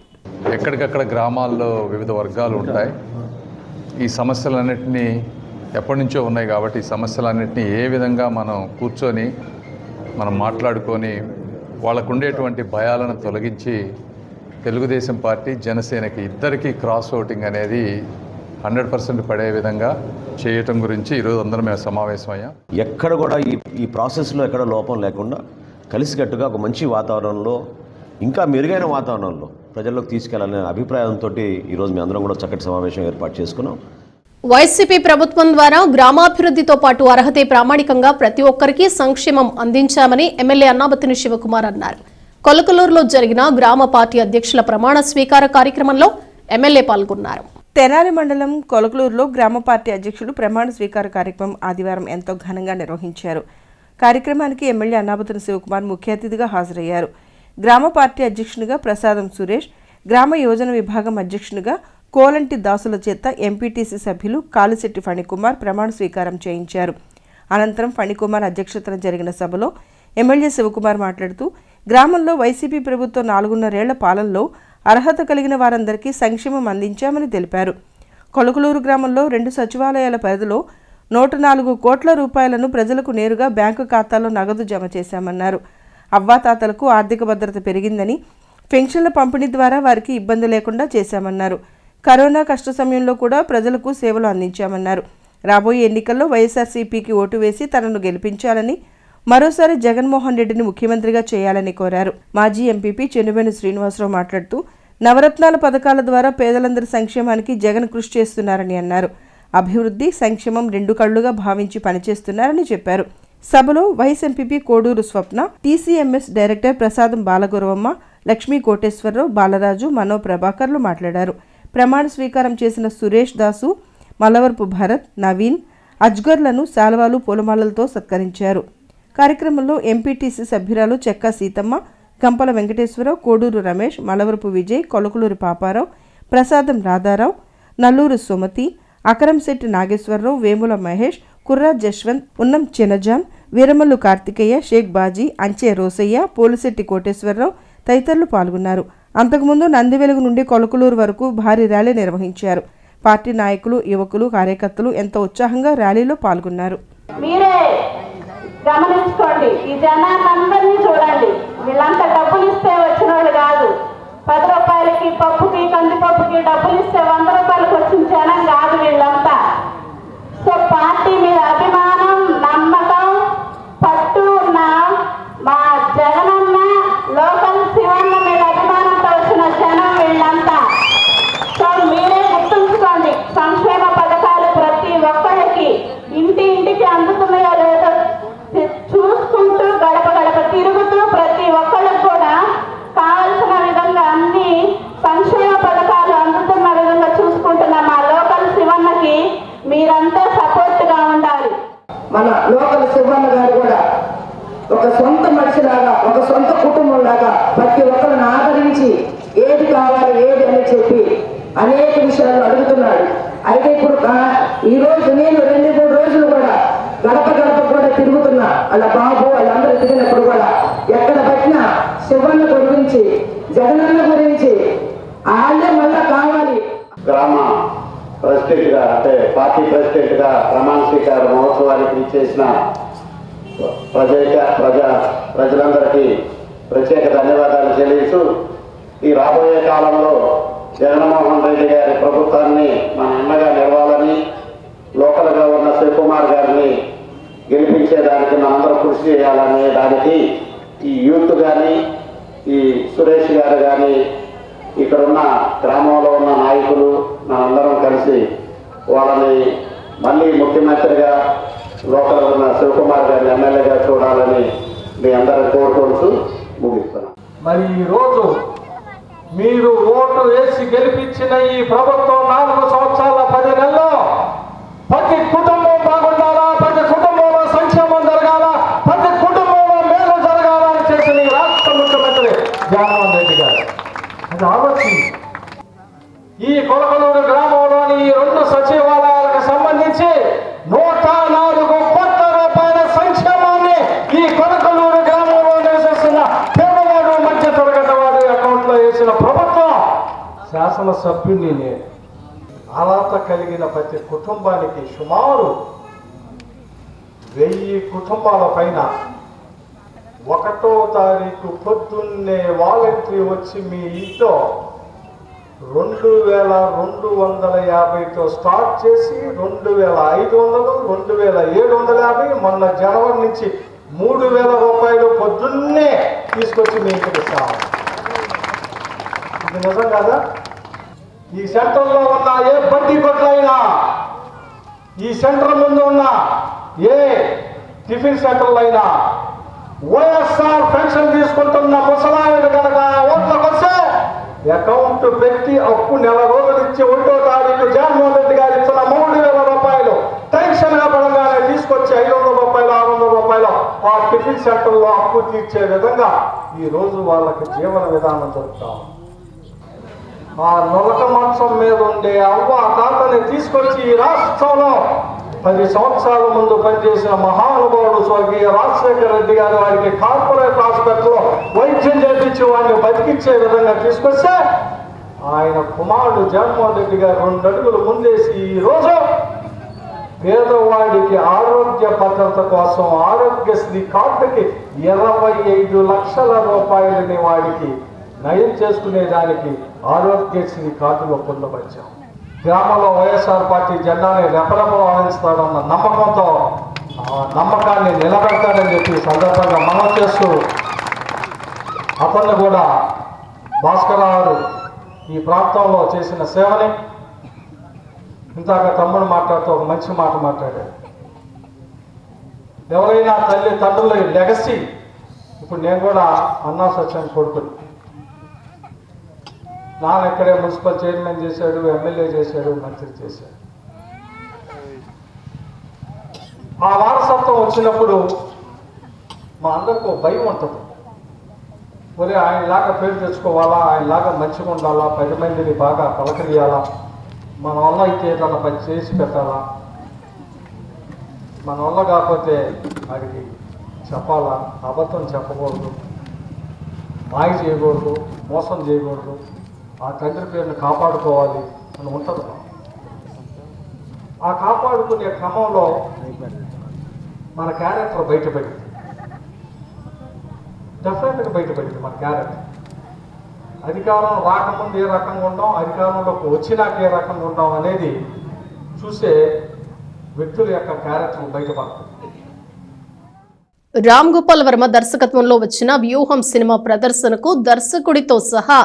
ఎక్కడికక్కడ గ్రామాల్లో వివిధ వర్గాలు ఉంటాయి. ఈ సమస్యలన్నింటినీ ఎప్పటి నుంచో ఉన్నాయి కాబట్టి ఈ సమస్యలన్నింటినీ ఏ విధంగా మనం కూర్చొని మనం మాట్లాడుకొని వాళ్ళకు ఉండేటువంటి భయాలను తొలగించి తెలుగుదేశం పార్టీ, జనసేనకి ఇద్దరికీ క్రాస్ ఓటింగ్ అనేది 100% పడే విధంగా చేయటం గురించి ఈరోజు అందరం మేము సమావేశమయ్యాం. ఎక్కడ కూడా ఈ ప్రాసెస్లో ఎక్కడ లోపం లేకుండా కలిసికట్టుగా ఒక మంచి వాతావరణంలో, ఇంకా మెరుగైన వాతావరణంలో ప్రజల్లోకి తీసుకెళ్లాలనే అభిప్రాయంతో ఈరోజు మేము అందరం కూడా చక్కటి సమావేశం ఏర్పాటు చేసుకున్నాం. వైసీపీ ప్రభుత్వం ద్వారా గ్రామాభివృద్ధితో పాటు అర్హతే ప్రామాణికంగా ప్రతి ఒక్కరికి సంక్షేమం అందించామని ఎమ్మెల్యే అన్నాబత్తుని శివకుమార్ అన్నారు. కొలకలూరులో జరిగిన గ్రామ పార్టీ అధ్యక్షుల ప్రమాణ స్వీకార కార్యక్రమంలో ఎమ్మెల్యే పాల్గొన్నారు. తెనాలి మండలం కొలకలూరులో గ్రామ పార్టీ అధ్యక్షులు ప్రమాణ స్వీకార కార్యక్రమం ఆదివారం ఎంతో ఘనంగా నిర్వహించారు. కార్యక్రమానికి ఎమ్మెల్యే అన్నాబత్తుని శివకుమార్ ముఖ్య అతిథిగా హాజరయ్యారు. గ్రామ పార్టీ అధ్యక్షునిగా ప్రసాదం సురేష్, గ్రామ యోజన విభాగం అధ్యక్షునిగా కోలంటి దాసుల చేత ఎంపీటీసీ సభ్యులు కాలిశెట్టి ఫణికుమార్ ప్రమాణ స్వీకారం చేయించారు. అనంతరం ఫణికుమార్ అధ్యక్షతన జరిగిన సభలో ఎమ్మెల్యే శివకుమార్ మాట్లాడుతూ గ్రామంలో వైసీపీ ప్రభుత్వం 4.5 ఏళ్ల పాలనలో అర్హత కలిగిన వారందరికీ సంక్షేమం అందించామని తెలిపారు. కొలకలూరు గ్రామంలో 2 సచివాలయాల పరిధిలో 104 కోట్ల రూపాయలను ప్రజలకు నేరుగా బ్యాంకు ఖాతాల్లో నగదు జమ చేశామన్నారు. అవ్వాతాతలకు ఆర్థిక భద్రత పెరిగిందని, పెన్షన్ల పంపిణీ ద్వారా వారికి ఇబ్బంది లేకుండా చేశామన్నారు. కరోనా కష్ట సమయంలో కూడా ప్రజలకు సేవలు అందించామన్నారు. రాబోయే ఎన్నికల్లో వైఎస్ఆర్సీపీకి ఓటు వేసి తనను గెలిపించాలని, మరోసారి జగన్మోహన్ రెడ్డిని ముఖ్యమంత్రిగా చేయాలని కోరారు. మాజీ ఎంపీపీ చెన్నువేణి శ్రీనివాసరావు మాట్లాడుతూ నవరత్నాల పథకాల ద్వారా పేదలందరి సంక్షేమానికి జగన్ కృషి చేస్తున్నారని అన్నారు. అభివృద్ధి, సంక్షేమం 2 కళ్లుగా భావించి పనిచేస్తున్నారని చెప్పారు. సభలో వైస్ ఎంపీపీ కోడూరు స్వప్న, టీసీఎంఎస్ డైరెక్టర్ ప్రసాదం బాలగురవమ్మ, లక్ష్మీ కోటేశ్వరరావు, బాలరాజు, మనో ప్రభాకర్లు మాట్లాడారు. ప్రమాణ స్వీకారం చేసిన సురేష్ దాసు, మలవరపు భరత్, నవీన్, అజ్గర్లను శాల్వాలు, పూలమాలలతో సత్కరించారు. కార్యక్రమంలో ఎంపీటీసీ సభ్యురాలు చెక్కా సీతమ్మ, గంపల వెంకటేశ్వరరావు, కోడూరు రమేష్, మలవరపు విజయ్, కొలకలూరి పాపారావు, ప్రసాదం రాధారావు, నల్లూరు సుమతి, అకరంశెట్టి నాగేశ్వరరావు, వేముల మహేష్, కుర్రా జశ్వంత్, ఉన్నం చినజాన్, వీరమల్లు కార్తికేయ, షేక్ బాజీ, అంచే రోసయ్య, పోలిశెట్టి కోటేశ్వరరావు తదితరులు పాల్గొన్నారు. అంతకుముందు నందివెలుగు నుండి కొలకలూరు వరకు భారీ ర్యాలీ నిర్వహించారు. పార్టీ నాయకులు, యువకులు, కార్యకర్తలు ఎంతో ఉత్సాహంగా ర్యాలీలో పాల్గొన్నారు. మీరే గమనించుకోండి, ఈ జనాలందరినీ చూడండి. వీళ్ళంతా డబ్బులు ఇస్తే వచ్చిన వాళ్ళు కాదు. 10 రూపాయలకి పప్పుకి, కందిపప్పుకి డబ్బులు ఇస్తే 100 రూపాయలకు వచ్చిన జనం కాదు వీళ్ళంతా. సో పార్టీ మీద అభిమానం, నమ్మకం, పట్టు ఉన్న మా జగనన్న, లోకల్ శివన్న మీద అభిమానంతో వచ్చిన జనం వీళ్ళంతా. సో మీరే గుర్తుంచుకోండి, సంక్షేమ పథకాలు ప్రతి ఒక్కళ్ళకి ఇంటికి అందుతున్నాయో లేదో చూసి ప్రతి ఒక్కరిని ఆదరించి ఏది కావాలి ఏది అని చెప్పి అనేక విషయాలు అడుగుతున్నాడు. అయితే ఇప్పుడు ఈరోజు నేను 2-3 రోజులు కూడా గడప గడప కూడా తిరుగుతున్నా. వాళ్ళ బాబు వాళ్ళందరూ తిరిగినప్పుడు కూడా ఎక్కడ పట్టినా శివన్న గురించి, జగనన్న గురించి వాళ్ళే మళ్ళా కావాలి. గ్రామ ప్రెసిడెంట్గా అంటే పార్టీ ప్రెసిడెంట్గా ప్రమాణ స్వీకార మహోత్సవానికి ఇచ్చేసిన ప్రజలందరికీ ప్రత్యేక ధన్యవాదాలు తెలియజేస్తూ ఈ రాబోయే కాలంలో జగన్మోహన్ రెడ్డి గారి ప్రభుత్వాన్ని మన అండగా నిలవాలని, లోకల్గా ఉన్న శివకుమార్ గారిని గెలిపించేదానికి మనందరం కృషి చేయాలనే దానికి ఈ యూత్ కానీ, ఈ సురేష్ గారు కానీ, ఇక్కడ ఉన్న గ్రామంలో ఉన్న నాయకులు మనందరం కలిసి వాళ్ళని మళ్ళీ ముఖ్యమంత్రిగా, లోకల్ ఉన్న శివకుమార్ గారిని ఎమ్మెల్యేగా చూడాలని మీ అందరం కోరుకుంటూ ముగిస్తున్నాం. మరి ఈరోజు మీరు ఓటు వేసి గెలిపించిన ఈ ప్రభుత్వం 4 సంవత్సరాల 10 నెలల్లో ప్రతి కుటుంబం బాగుండాలా, ప్రతి కుటుంబంలో సంక్షేమం జరగాల, ప్రతి కుటుంబంలో మేలు జరగాలని చేసిన ఈ రాష్ట్ర ముఖ్యమంత్రి జగన్మోహన్ రెడ్డి గారు అది ఆలోచించి ఈ కొలకలూరు గ్రామంలోని ఈ 2 సచివాలయాలకు సంబంధించి 104 కోట్ల రూపాయల సంక్షేమాన్ని ఈ కొలకలూరు గ్రామంలో నివసిస్తున్న పేదవాడు, మధ్య తరగతి వాడు అకౌంట్లో వేసిన ప్రభుత్వం. శాసనసభ్యుని నేను అర్హత కలిగిన ప్రతి కుటుంబానికి సుమారు 1000 కుటుంబాల పైన 1వ తారీఖు పొద్దున్నే వాలంటరీ వచ్చి మీ ఇంట్లో 2250తో స్టార్ట్ చేసి 2500, 2750, మొన్న జనవరి నుంచి 3000 రూపాయలు పొద్దున్నే తీసుకొచ్చి మీ ఇంటికి ఇస్తాము. ఇది నిజం కదా? ఈ సెంటర్లో ఉన్న ఏ బడ్డీ కొట్లైనా, ఈ సెంటర్ ముందు ఉన్న ఏ టిఫిన్ సెంటర్లు అయినా వైఎస్ఆర్ పెన్షన్ తీసుకుంటున్న ముసలాయుడు కనుక ఓట్లకు వస్తే అకౌంట్ పెట్టి అప్పు నెల రోజులు ఇచ్చి 1వ తారీఖు జగన్మోహన్ రెడ్డి గారు ఇచ్చిన 3000 రూపాయలు టెన్షన్గా పడంగానే తీసుకొచ్చి 500 రూపాయలు, 600 రూపాయలు ఆ టిఫిన్ సెంటర్లో అప్పు తీర్చే విధంగా ఈరోజు వాళ్ళకి జీవన విధానం జరుగుతాం. ఆ నొలక మంచం మీద ఉండే అవ్వ తాతని తీసుకొచ్చి ఈ రాష్ట్రంలో 10 సంవత్సరాల ముందు పనిచేసిన మహానుభావుడు స్వర్గీయ రాజశేఖర రెడ్డి గారు వారికి కార్పొరేట్ హాస్పిటల్లో వైద్యం చేయించి వాడిని బతికించే విధంగా తీసుకొస్తే ఆయన కుమారుడు జగన్మోహన్ రెడ్డి గారు 2 అడుగులు ముందేసి ఈరోజు పేదవాడికి ఆరోగ్య భద్రత కోసం ఆరోగ్యశ్రీ కార్డుకి 25 లక్షల రూపాయలని వాడికి నయం చేసుకునేదానికి ఆరోగ్యశ్రీ కార్డులో పొందపరిచాం. గ్రామంలో వైఎస్ఆర్ పార్టీ జెండాని రెపరెపలు ఆనందిస్తాడన్న నమ్మకంతో ఆ నమ్మకాన్ని నిలబెడతాడని చెప్పి సందర్భంగా మనం చేస్తూ అతన్ని కూడా భాస్కరరావు ఈ ప్రాంతంలో చేసిన సేవని ఇందాక తమ్ముడు మాట్లాడుతూ ఒక మంచి మాట మాట్లాడాడు. ఎవరైనా తల్లి తండ్రుల లెగసీ, ఇప్పుడు నేను కూడా అన్నా సత్యం కొడుకుని, నాన్న ఇక్కడే మున్సిపల్ చైర్మన్ చేశాడు, ఎమ్మెల్యే చేశాడు, మంత్రి చేశాడు. ఆ వారసత్వం వచ్చినప్పుడు మా అందరికీ భయం ఉంటుంది. ఒరే ఆయనలాగా పేరు తెచ్చుకోవాలా, ఆయనలాగా మంచిగా ఉండాలా, 10 మందిని బాగా పలకరియాలా, మన వల్ల అయితే ఏదన్నా పని చేసి పెట్టాలా, మన వల్ల కాకపోతే వాడికి చెప్పాలా, అబద్ధం చెప్పకూడదు, మాయ చేయకూడదు, మోసం చేయకూడదు, ఆ తండ్రి పేరుని కాపాడుకోవాలి అని ఉంటుంది. ఆ కాపాడుకునే క్రమంలో మన క్యారెక్టర్ బయటపడింది, డెఫినెట్గా బయటపడింది మన క్యారెక్టర్. అధికారం రాకముందు ఏ రకంగా ఉంటాం, అధికారంలోకి వచ్చినాక ఏ రకంగా ఉంటాం అనేది చూసే వ్యక్తుల యొక్క క్యారెక్టర్ బయటపడుతుంది. రామ్ గోపాల్ వర్మ దర్శకత్వంలో వచ్చిన వ్యూహం సినిమా ప్రదర్శనకు దర్శకుడితో సహా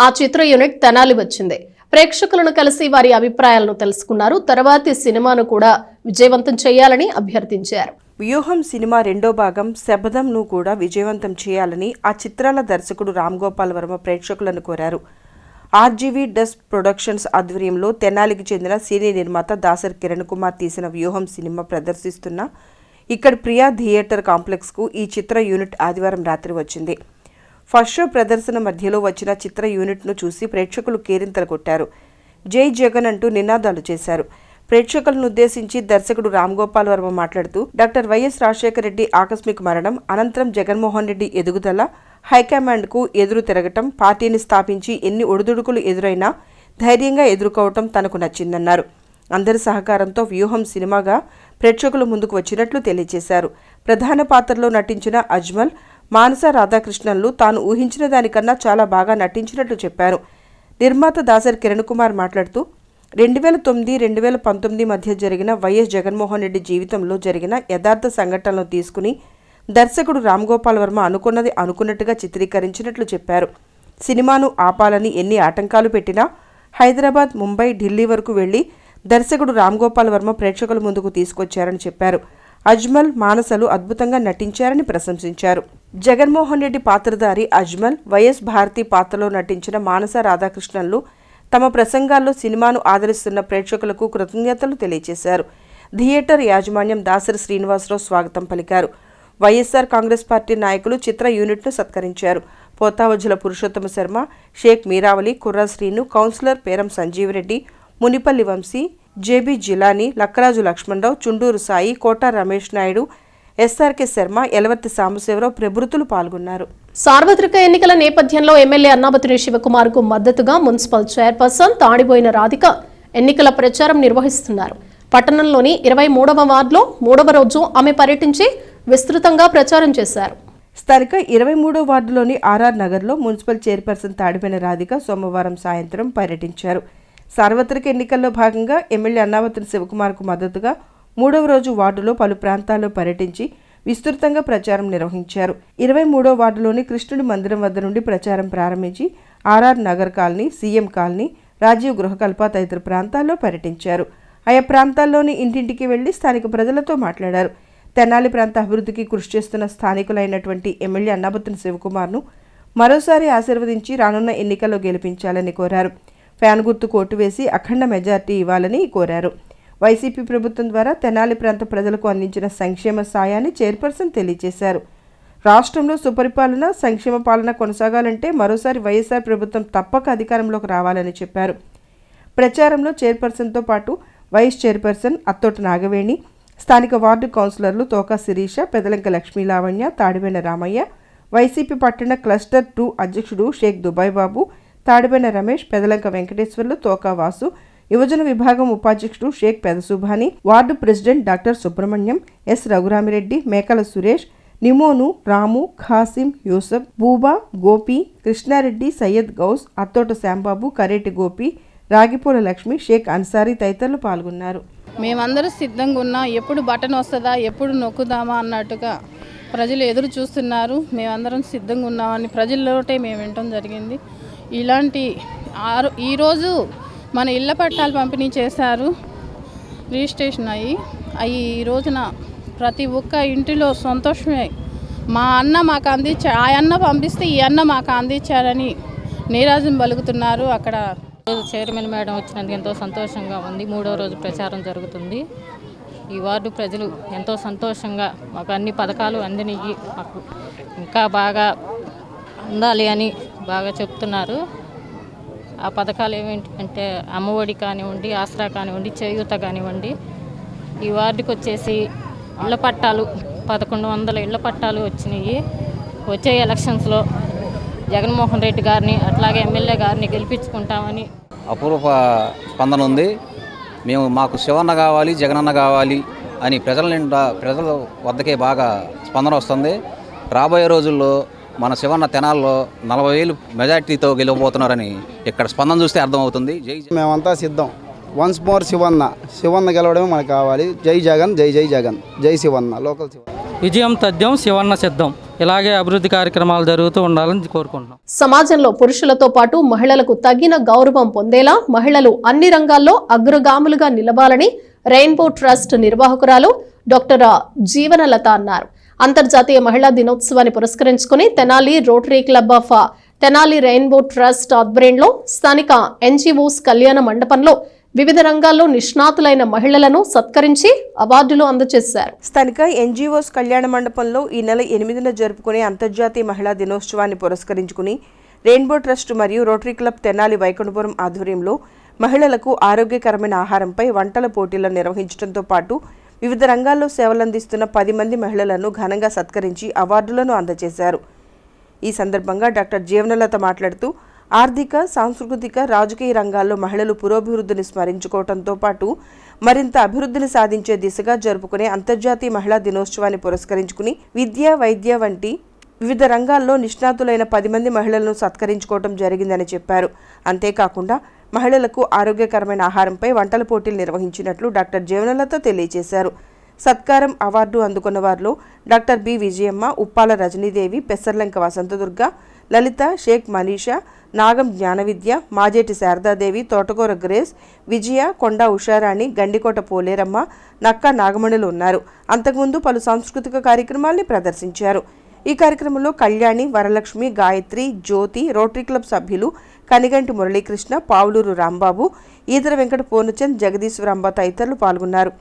ఆ చిత్ర యూనిట్ తెనాలి వచ్చింది. ప్రేక్షకులను కలిసి వారి అభిప్రాయాలను తెలుసుకున్నారు. తర్వాతి సినిమాను కూడా విజయవంతం చేయాలని అభ్యర్థించారు. వ్యూహం సినిమా 2వ భాగం శబదంను కూడా విజయవంతం చేయాలని ఆ చిత్రాల దర్శకుడు రామ్ గోపాల్ వర్మ ప్రేక్షకులను కోరారు. ఆర్జీవీ డస్ ప్రొడక్షన్స్ ఆధ్వర్యంలో తెనాలికి చెందిన సినీ నిర్మాత దాసరి కిరణ్ కుమార్ తీసిన వ్యూహం సినిమా ప్రదర్శిస్తున్న ఇక్కడ ప్రియా థియేటర్ కాంప్లెక్స్కు ఈ చిత్ర యూనిట్ ఆదివారం రాత్రి వచ్చింది. ఫస్ట్ షో ప్రదర్శన మధ్యలో వచ్చిన చిత్ర యూనిట్ను చూసి ప్రేక్షకులు కేరింతలు కొట్టారు. జై జగన్ అంటూ నినాదాలు చేశారు. ప్రేక్షకులను ఉద్దేశించి దర్శకుడు రామ్ గోపాల్ వర్మ మాట్లాడుతూ డాక్టర్ వైఎస్ రాజశేఖర రెడ్డి ఆకస్మిక మరణం అనంతరం జగన్మోహన్ రెడ్డి ఎదుగుదల, హైకమాండ్కు ఎదురు తిరగటం, పార్టీని స్థాపించి ఎన్ని ఒడిదుడుకులు ఎదురైనా ధైర్యంగా ఎదుర్కోవటం తనకు నచ్చిందన్నారు. అందరి సహకారంతో వ్యూహం సినిమాగా ప్రేక్షకుల ముందుకు వచ్చినట్లు తెలియజేశారు. ప్రధాన పాత్రలో నటించిన అజ్మల్, మానస రాధాకృష్ణన్లు తాను ఊహించిన దానికన్నా చాలా బాగా నటించినట్లు చెప్పారు. నిర్మాత దాసరి కిరణ్ కుమార్ మాట్లాడుతూ 2009-2019 మధ్య జరిగిన వైఎస్ జగన్మోహన్ రెడ్డి జీవితంలో జరిగిన యథార్థ సంఘటనలను తీసుకుని దర్శకుడు రామ్ గోపాల్ వర్మ అనుకున్నది అనుకున్నట్టుగా చిత్రీకరించినట్లు చెప్పారు. సినిమాను ఆపాలని ఎన్ని ఆటంకాలు పెట్టినా హైదరాబాద్, ముంబై, ఢిల్లీ వరకు వెళ్లి దర్శకుడు రామ్ గోపాల్ వర్మ ప్రేక్షకుల ముందుకు తీసుకొచ్చారని చెప్పారు. అజ్మల్, మానసలు అద్భుతంగా నటించారని ప్రశంసించారు. జగన్మోహన్ రెడ్డి పాత్రధారి అజ్మల్, వైఎస్ భారతి పాత్రలో నటించిన మానస రాధాకృష్ణన్లు తమ ప్రసంగాల్లో సినిమాను ఆదరిస్తున్న ప్రేక్షకులకు కృతజ్ఞతలు తెలియజేశారు. థియేటర్ యాజమాన్యం దాసరి శ్రీనివాసరావు స్వాగతం పలికారు. వైఎస్ఆర్ కాంగ్రెస్ పార్టీ నాయకులు చిత్ర యూనిట్ను సత్కరించారు. పోతావజ్జుల పురుషోత్తమ శర్మ, షేక్ మీరావలి, కుర్రా శ్రీను, కౌన్సిలర్ పేరం సంజీవరెడ్డి, మునిపల్లి వంశీ, జేబీ జిలానీ, లక్కరాజు లక్ష్మణరావు, చుండూరు సాయి, కోట రమేష్ నాయుడు, ఎస్ఆర్కే శర్మ, ఎలవర్తి సాంబశివరావు ప్రభుత్తులు పాల్గొన్నారు. సార్వత్రిక ఎన్నికల నేపథ్యంలో ఎమ్మెల్యే అన్నాబతిని శివకుమార్ కు మద్దతుగా మున్సిపల్ చైర్పర్సన్ తాడిబోయిన రాధిక ఎన్నికల ప్రచారం నిర్వహిస్తున్నారు. పట్టణంలోని 23వ వార్డులో 3వ రోజు ఆమె పర్యటించి విస్తృతంగా ప్రచారం చేశారు. స్థానిక 23వ వార్డులోని ఆర్ఆర్ నగర్లో మున్సిపల్ చైర్పర్సన్ తాడిబోయిన రాధిక సోమవారం సాయంత్రం పర్యటించారు. సార్వత్రిక ఎన్నికల్లో భాగంగా ఎమ్మెల్యే అన్నాబతిని శివకుమార్కు మద్దతుగా 3వ రోజు వార్డులో పలు ప్రాంతాల్లో పర్యటించి విస్తృతంగా ప్రచారం నిర్వహించారు. 23వ వార్డులోని కృష్ణుడి మందిరం వద్ద నుండి ప్రచారం ప్రారంభించి RR Nagar colony, CM colony, Rajiv Gruhakalpa తదితర ప్రాంతాల్లో పర్యటించారు. ఆయా ప్రాంతాల్లోని ఇంటింటికి వెళ్లి స్థానిక ప్రజలతో మాట్లాడారు. తెనాలి ప్రాంత అభివృద్ధికి కృషి చేస్తున్న స్థానికులైనటువంటి ఎమ్మెల్యే అన్నాబతిని శివకుమార్ను మరోసారి ఆశీర్వదించి రానున్న ఎన్నికల్లో గెలిపించాలని కోరారు. ఫ్యాన్ గుర్తుకు ఓటు వేసి అఖండ మెజార్టీ ఇవ్వాలని కోరారు. వైసీపీ ప్రభుత్వం ద్వారా తెనాలి ప్రాంత ప్రజలకు అందించిన సంక్షేమ సాయాన్ని చైర్పర్సన్ తెలియజేశారు. రాష్ట్రంలో సుపరిపాలన, సంక్షేమ పాలన కొనసాగాలంటే మరోసారి వైఎస్ఆర్ ప్రభుత్వం తప్పక అధికారంలోకి రావాలని చెప్పారు. ప్రచారంలో చైర్పర్సన్తో పాటు వైస్ చైర్పర్సన్ అత్తోట నాగవేణి, స్థానిక వార్డు కౌన్సిలర్లు తోకా శిరీష, పెదలంక లక్ష్మీ లావణ్య, తాడిబెన రామయ్య, వైసీపీ పట్టణ క్లస్టర్ 2 అధ్యక్షుడు షేక్ దుబాయ్ బాబు, తాడిబెన రమేష్, పెదలంక వెంకటేశ్వర్లు, తోకా వాసు, యువజన విభాగం ఉపాధ్యక్షుడు Sheikh Pedasubhani, ward president doctor Subrahmanyam, S Raghuramireddy, Mekala Suresh, నిమోను, రాము, ఖాసిం, యూసఫ్, బూబా, గోపి, కృష్ణారెడ్డి, సయ్యద్ గౌస్, అత్తోట శ్యాంబాబు, కరేటి గోపి, రాగిపూల లక్ష్మి, షేక్ అన్సారీ తదితరులు పాల్గొన్నారు. మేమందరూ సిద్ధంగా ఉన్నాం. ఎప్పుడు బటన్ వస్తుందా, ఎప్పుడు నొక్కుదామా అన్నట్టుగా ప్రజలు ఎదురు చూస్తున్నారు. మేమందరం సిద్ధంగా ఉన్నామని ప్రజల్లోటే మేము వినటం జరిగింది. ఇలాంటి ఈరోజు మన ఇళ్ల పట్టాలు పంపిణీ చేశారు, రిజిస్ట్రేషన్ అయ్యి ఈ రోజున ప్రతి ఒక్క ఇంటిలో సంతోషమే. మా అన్న మాకు అందించా, ఆ అన్న పంపిస్తే ఈ అన్న మాకు అందించారని నీరాజం పలుకుతున్నారు. అక్కడ చైర్మన్ మేడం వచ్చినందుకు ఎంతో సంతోషంగా ఉంది. 3వ రోజు ప్రచారం జరుగుతుంది. ఈ వార్డు ప్రజలు ఎంతో సంతోషంగా మాకు అన్ని పథకాలు అందినవి, మాకు ఇంకా బాగా అందాలి అని బాగా చెప్తున్నారు. ఆ పథకాలు ఏమిటంటే అమ్మఒడి కానివ్వండి, ఆసరా కానివ్వండి, చేయూత కానివ్వండి. ఈ వార్డుకి వచ్చేసి ఇళ్ల పట్టాలు 1100 ఇళ్ల పట్టాలు వచ్చినాయి. వచ్చే ఎలక్షన్స్లో జగన్మోహన్ రెడ్డి గారిని అట్లాగే ఎమ్మెల్యే గారిని గెలిపించుకుంటామని అపూర్వ స్పందన ఉంది. మాకు శివన్న కావాలి, జగనన్న కావాలి అని ప్రజల వద్దకే బాగా స్పందన వస్తుంది. రాబోయే రోజుల్లో మన శివన్న తెనాల్లో 40,000 మెజార్టీతో గెలవబోతున్నారని ఇక్కడ స్పందన చూస్తే అర్థమవుతుంది. మేమంతా సిద్ధం. వన్స్ మోర్ శివన్న గెలవడమే మనకు కావాలి. జై జగన్, జై జై జగన్, జై శివన్న, లోకల్ శివన్న. విజయం తథ్యం, శివన్న సిద్ధం. ఇలాగే అభివృద్ధి కార్యక్రమాలు జరుగుతూ ఉండాలని కోరుకుంటున్నాం. సమాజంలో పురుషులతో పాటు మహిళలకు తగిన గౌరవం పొందేలా మహిళలు అన్ని రంగాల్లో అగ్రగాములుగా నిలవాలని రెయిన్బో ట్రస్ట్ నిర్వాహకురాలు డాక్టర్ జీవనలత అన్నారు. అంతర్జాతీయ మహిళా దినోత్సవాన్ని పురస్కరించుకుని Tenali rotary club of Tenali rainbow trust ఆధ్వర్యంలో స్థానిక ఎన్జీఓస్ కళ్యాణ మండపంలో వివిధ రంగాల్లో నిష్ణాతులైన మహిళలను సత్కరించి అవార్డులు అందజేశారు. స్థానిక ఎన్జీఓస్ కళ్యాణ మండపంలో ఈ నెల 8న జరుపుకునే అంతర్జాతీయ మహిళా దినోత్సవాన్ని పురస్కరించుకుని రెయిన్బో ట్రస్ట్ మరియు రోటరీ క్లబ్ తెనాలి వైకుంఠపురం ఆధ్వర్యంలో మహిళలకు ఆరోగ్యకరమైన ఆహారంపై వంటల పోటీలను నిర్వహించడంతో పాటు వివిధ రంగాల్లో సేవలందిస్తున్న 10 మంది మహిళలను ఘనంగా సత్కరించి అవార్డులను అందజేశారు. ఈ సందర్భంగా డాక్టర్ జీవనలత మాట్లాడుతూ ఆర్థిక, సాంస్కృతిక, రాజకీయ రంగాల్లో మహిళలు పురోభివృద్ధిని స్మరించుకోవడంతో పాటు మరింత అభివృద్ధిని సాధించే దిశగా జరుపుకునే అంతర్జాతీయ మహిళా దినోత్సవాన్ని పురస్కరించుకుని విద్య, వైద్య వంటి వివిధ రంగాల్లో నిష్ణాతులైన 10 మంది మహిళలను సత్కరించుకోవడం జరిగిందని చెప్పారు. అంతేకాకుండా మహిళలకు ఆరోగ్యకరమైన ఆహారంపై వంటల పోటీలు నిర్వహించినట్లు డాక్టర్ జీవనలత తెలియజేశారు. సత్కారం అవార్డు అందుకున్న వారిలో డాక్టర్ బి విజయమ్మ, ఉప్పాల రజనీదేవి, పెసర్లంక వసంతదుర్గ, లలిత, షేక్ మనీషా, నాగం జ్ఞానవిద్య, మాజేటి శారదాదేవి, తోటకూర గ్రేస్, విజయ, కొండా ఉషారాణి, గండికోట పోలేరమ్మ, నక్కా నాగమణులు ఉన్నారు. అంతకుముందు పలు సాంస్కృతిక కార్యక్రమాల్ని ప్రదర్శించారు. ఈ కార్యక్రమంలో కళ్యాణి, వరలక్ష్మి, గాయత్రి, జ్యోతి, రోటరీ క్లబ్ సభ్యులు కనిగంటి మురళీకృష్ణ, పావులూరు రాంబాబు, ఈదర వెంకట పూర్ణచంద్, జగదీశ్వరాంబ తదితరులు పాల్గొన్నారు.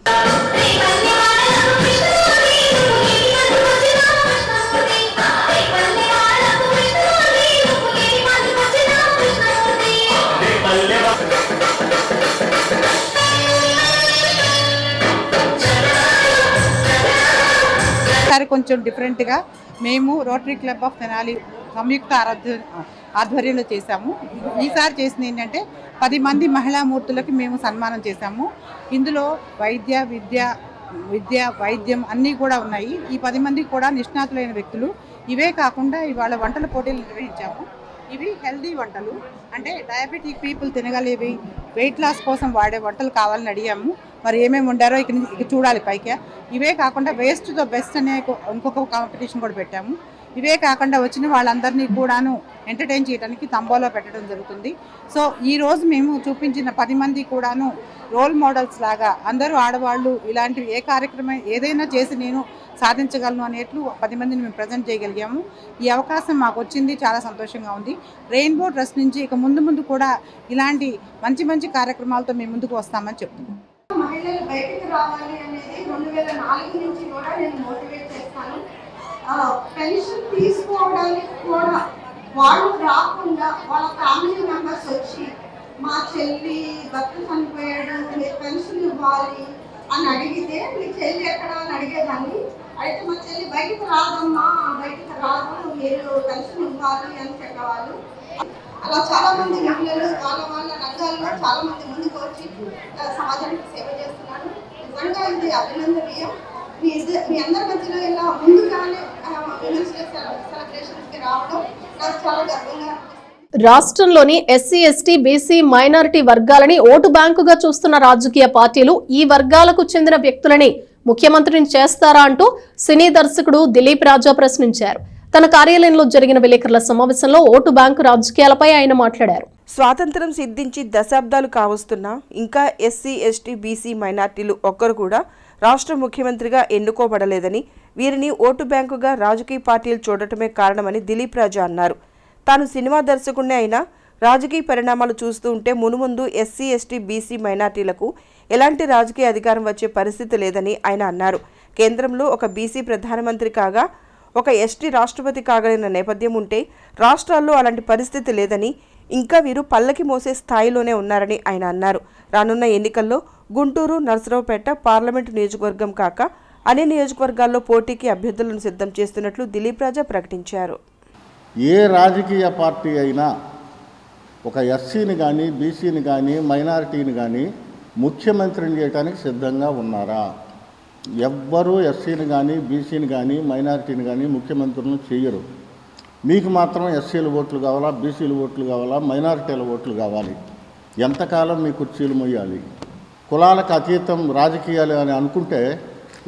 కొంచెం డిఫరెంట్గా మేము రోటరీ క్లబ్ ఆఫ్ తెనాలి సంయుక్త ఆధ్వర్యంలో చేశాము. ఈసారి చేసింది ఏంటంటే 10 మంది మహిళా మూర్తులకి మేము సన్మానం చేశాము. ఇందులో విద్య, వైద్యం అన్నీ కూడా ఉన్నాయి. ఈ 10 మంది కూడా నిష్ణాతులైన వ్యక్తులు. ఇవే కాకుండా ఇవాళ వంటల పోటీలు నిర్వహించాము. ఇవి హెల్దీ వంటలు, అంటే డయాబెటిక్ పీపుల్ తినగలిగేవి, వెయిట్ లాస్ కోసం వాడే వంటలు కావాలని అడిగాము. మరి ఏమేమి ఉండారో ఇక చూడాలి పైకి. ఇవే కాకుండా వేస్ట్ ద బెస్ట్ అనే ఇంకొక కాంపిటీషన్ కూడా పెట్టాము. ఇవే కాకుండా వచ్చిన వాళ్ళందరినీ కూడాను ఎంటర్టైన్ చేయడానికి తంబోలో పెట్టడం జరుగుతుంది. సో ఈరోజు మేము చూపించిన 10 మంది కూడాను రోల్ మోడల్స్ లాగా అందరూ ఆడవాళ్ళు ఇలాంటివి ఏ కార్యక్రమం ఏదైనా చేసి నేను సాధించగలను అనేట్లు 10 మందిని మేము ప్రజెంట్ చేయగలిగాము. ఈ అవకాశం మాకు వచ్చింది, చాలా సంతోషంగా ఉంది. రెయిన్బో ట్రస్ట్ నుంచి ఇక ముందు కూడా ఇలాంటి మంచి కార్యక్రమాలతో మేము ముందుకు వస్తామని చెప్తున్నాం. మహిళలు బయటకు రావాలి అనేది 2004 నుంచి కూడా నేను మోటివేట్ చేస్తాను. పెన్షన్ తీసుకోవడానికి కూడా వాళ్ళు రాకుండా వాళ్ళ ఫ్యామిలీ మెంబర్స్ వచ్చి మా చెల్లి భర్త చనిపోయాడు, మీరు పెన్షన్ ఇవ్వాలి అని అడిగితే మీ చెల్లి ఎక్కడ అని అడిగేదాన్ని. అయితే మా చెల్లి బయటకు రాదమ్మా, బయటకు రాదు, మీరు పెన్షన్ ఇవ్వాలి అని చెప్పేవాళ్ళు. అలా చాలా మంది మహిళలు వాళ్ళ రంగాల్లో చాలా మంది ముందుకు వచ్చి సమాజానికి సేవ చేస్తున్నారు. నిజంగా ఇది అభినందనీయం. మీ అందరి మధ్యలో ఇలా ముందుగానే విమెన్స్ డే సెలబ్రేషన్స్కి రావడం నాకు చాలా గర్వంగా. రాష్ట్రంలోని ఎస్సీ, ఎస్టీ, బీసీ, మైనారిటీ వర్గాలని ఓటు బ్యాంకుగా చూస్తున్న రాజకీయ పార్టీలు ఈ వర్గాలకు చెందిన వ్యక్తులని ముఖ్యమంత్రిని చేస్తారా అంటూ సినీ దర్శకుడు దిలీప్ రాజా ప్రశ్నించారు. తన కార్యాలయంలో జరిగిన విలేకరుల సమావేశంలో ఓటు బ్యాంకు రాజకీయాలపై ఆయన మాట్లాడారు. స్వాతంత్రం సిద్ధించి దశాబ్దాలు కావస్తున్నా ఇంకా ఎస్సీ, ఎస్టీ, బీసీ, మైనార్టీలు ఒక్కరు కూడా రాష్ట్ర ముఖ్యమంత్రిగా ఎన్నుకోబడలేదని, వీరిని ఓటు బ్యాంకుగా రాజకీయ పార్టీలు చూడటమే కారణమని దిలీప్ రాజా అన్నారు. తాను సినిమా దర్శకుడినే అయినా రాజకీయ పరిణామాలు చూస్తూ ఉంటే మునుముందు ఎస్సీ, ఎస్టీ, బీసీ, మైనార్టీలకు ఎలాంటి రాజకీయ అధికారం వచ్చే పరిస్థితి లేదని ఆయన అన్నారు. కేంద్రంలో ఒక బీసీ ప్రధానమంత్రి కాగా ఒక ఎస్టీ రాష్ట్రపతి కాగలిగిన నేపథ్యం ఉంటే రాష్ట్రాల్లో అలాంటి పరిస్థితి లేదని, ఇంకా వీరు పల్లకి మోసే స్థాయిలోనే ఉన్నారని ఆయన అన్నారు. రానున్న ఎన్నికల్లో గుంటూరు, నర్సరావుపేట పార్లమెంటు నియోజకవర్గం కాక అన్ని నియోజకవర్గాల్లో పోటీకి అభ్యర్థులను సిద్ధం చేస్తున్నట్లు దిలీప్ రాజా ప్రకటించారు. ఏ రాజకీయ పార్టీ అయినా ఒక ఎస్సీని కానీ, బీసీని కానీ, మైనారిటీని కానీ ముఖ్యమంత్రిని చేయడానికి సిద్ధంగా ఉన్నారా? ఎవ్వరూ ఎస్సీని కానీ, బీసీని కానీ, మైనారిటీని కానీ ముఖ్యమంత్రులను చేయరు. మీకు మాత్రం ఎస్సీల ఓట్లు కావాలా, బీసీల ఓట్లు కావాలా, మైనారిటీల ఓట్లు కావాలి. ఎంతకాలం మీ కుర్చీలు మొయ్యాలి? కులాలకు అతీతం రాజకీయాలు అని అనుకుంటే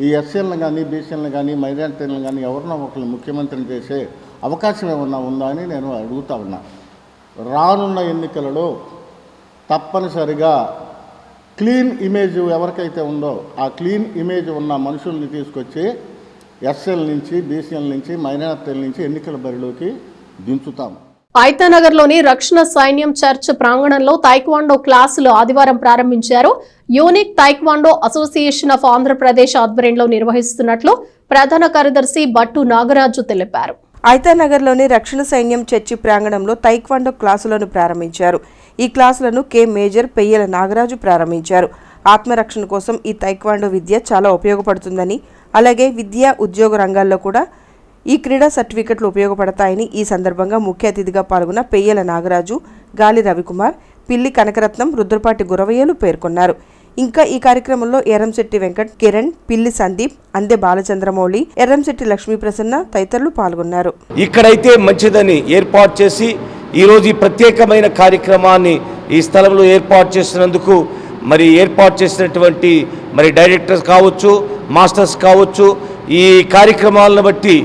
ఈ ఎస్సీలను కానీ, బీసీలను కానీ, మైనారిటీలను కానీ ఎవరినో ఒకరిని ముఖ్యమంత్రిని చేసే అవకాశం ఏమన్నా ఉందా అని నేను అడుగుతా ఉన్నా. రానున్న ఎన్నికలలో తప్పనిసరిగా క్లీన్ ఇమేజ్ ఎవరికైతే ఉందో ఆ క్లీన్ ఇమేజ్ ఉన్న మనుషుల్ని తీసుకొచ్చి ఎస్సీల నుంచి, బీసీల నుంచి, మైనారిటీల నుంచి ఎన్నికల బరిలోకి దించుతాం. ఐతానగర్లోని రక్షణ సైన్యం చర్చ్ ప్రాంగణంలో తైక్వాండో క్లాసులు ఆదివారం ప్రారంభించారు. Unique taekwondo association of Andhra Pradesh ఆధ్వర్యంలో నిర్వహిస్తున్నట్లు ప్రధాన కార్యదర్శి బట్టు నాగరాజు తెలిపారు. ఐతానగర్లోని రక్షణ సైన్యం చర్చి ప్రాంగణంలో తైక్వాండో క్లాసులను ప్రారంభించారు. ఈ క్లాసులను కె మేజర్ పెయ్యల నాగరాజు ప్రారంభించారు. ఆత్మరక్షణ కోసం ఈ తైక్వాండో విద్య చాలా ఉపయోగపడుతుందని, అలాగే విద్యా ఉద్యోగ రంగాల్లో కూడా ఈ క్రీడా సర్టిఫికెట్లు ఉపయోగపడతాయని ఈ సందర్భంగా ముఖ్య అతిథిగా పాల్గొన్న పెయ్యల నాగరాజు, గాలి రవికుమార్, పిల్లి కనకరత్నం, రుద్రపాటి గురవయ్యలు పేర్కొన్నారు. ఇంకా ఈ కార్యక్రమంలో ఎర్రంశెట్టి వెంకట్, కిరణ్, పిల్లి సందీప్, అందె బాలచంద్రమౌళి, ఎర్రంశెట్టి లక్ష్మీప్రసన్న తదితరులు పాల్గొన్నారు. ఇక్కడైతే మంచిదని ఏర్పాటు చేసి ఈరోజు ఈ ప్రత్యేకమైన కార్యక్రమాన్ని ఈ స్థలంలో ఏర్పాటు చేసినందుకు మరి ఏర్పాటు చేసినటువంటి మరి డైరెక్టర్స్ కావచ్చు, మాస్టర్స్ కావచ్చు, ఈ కార్యక్రమాలను బట్టి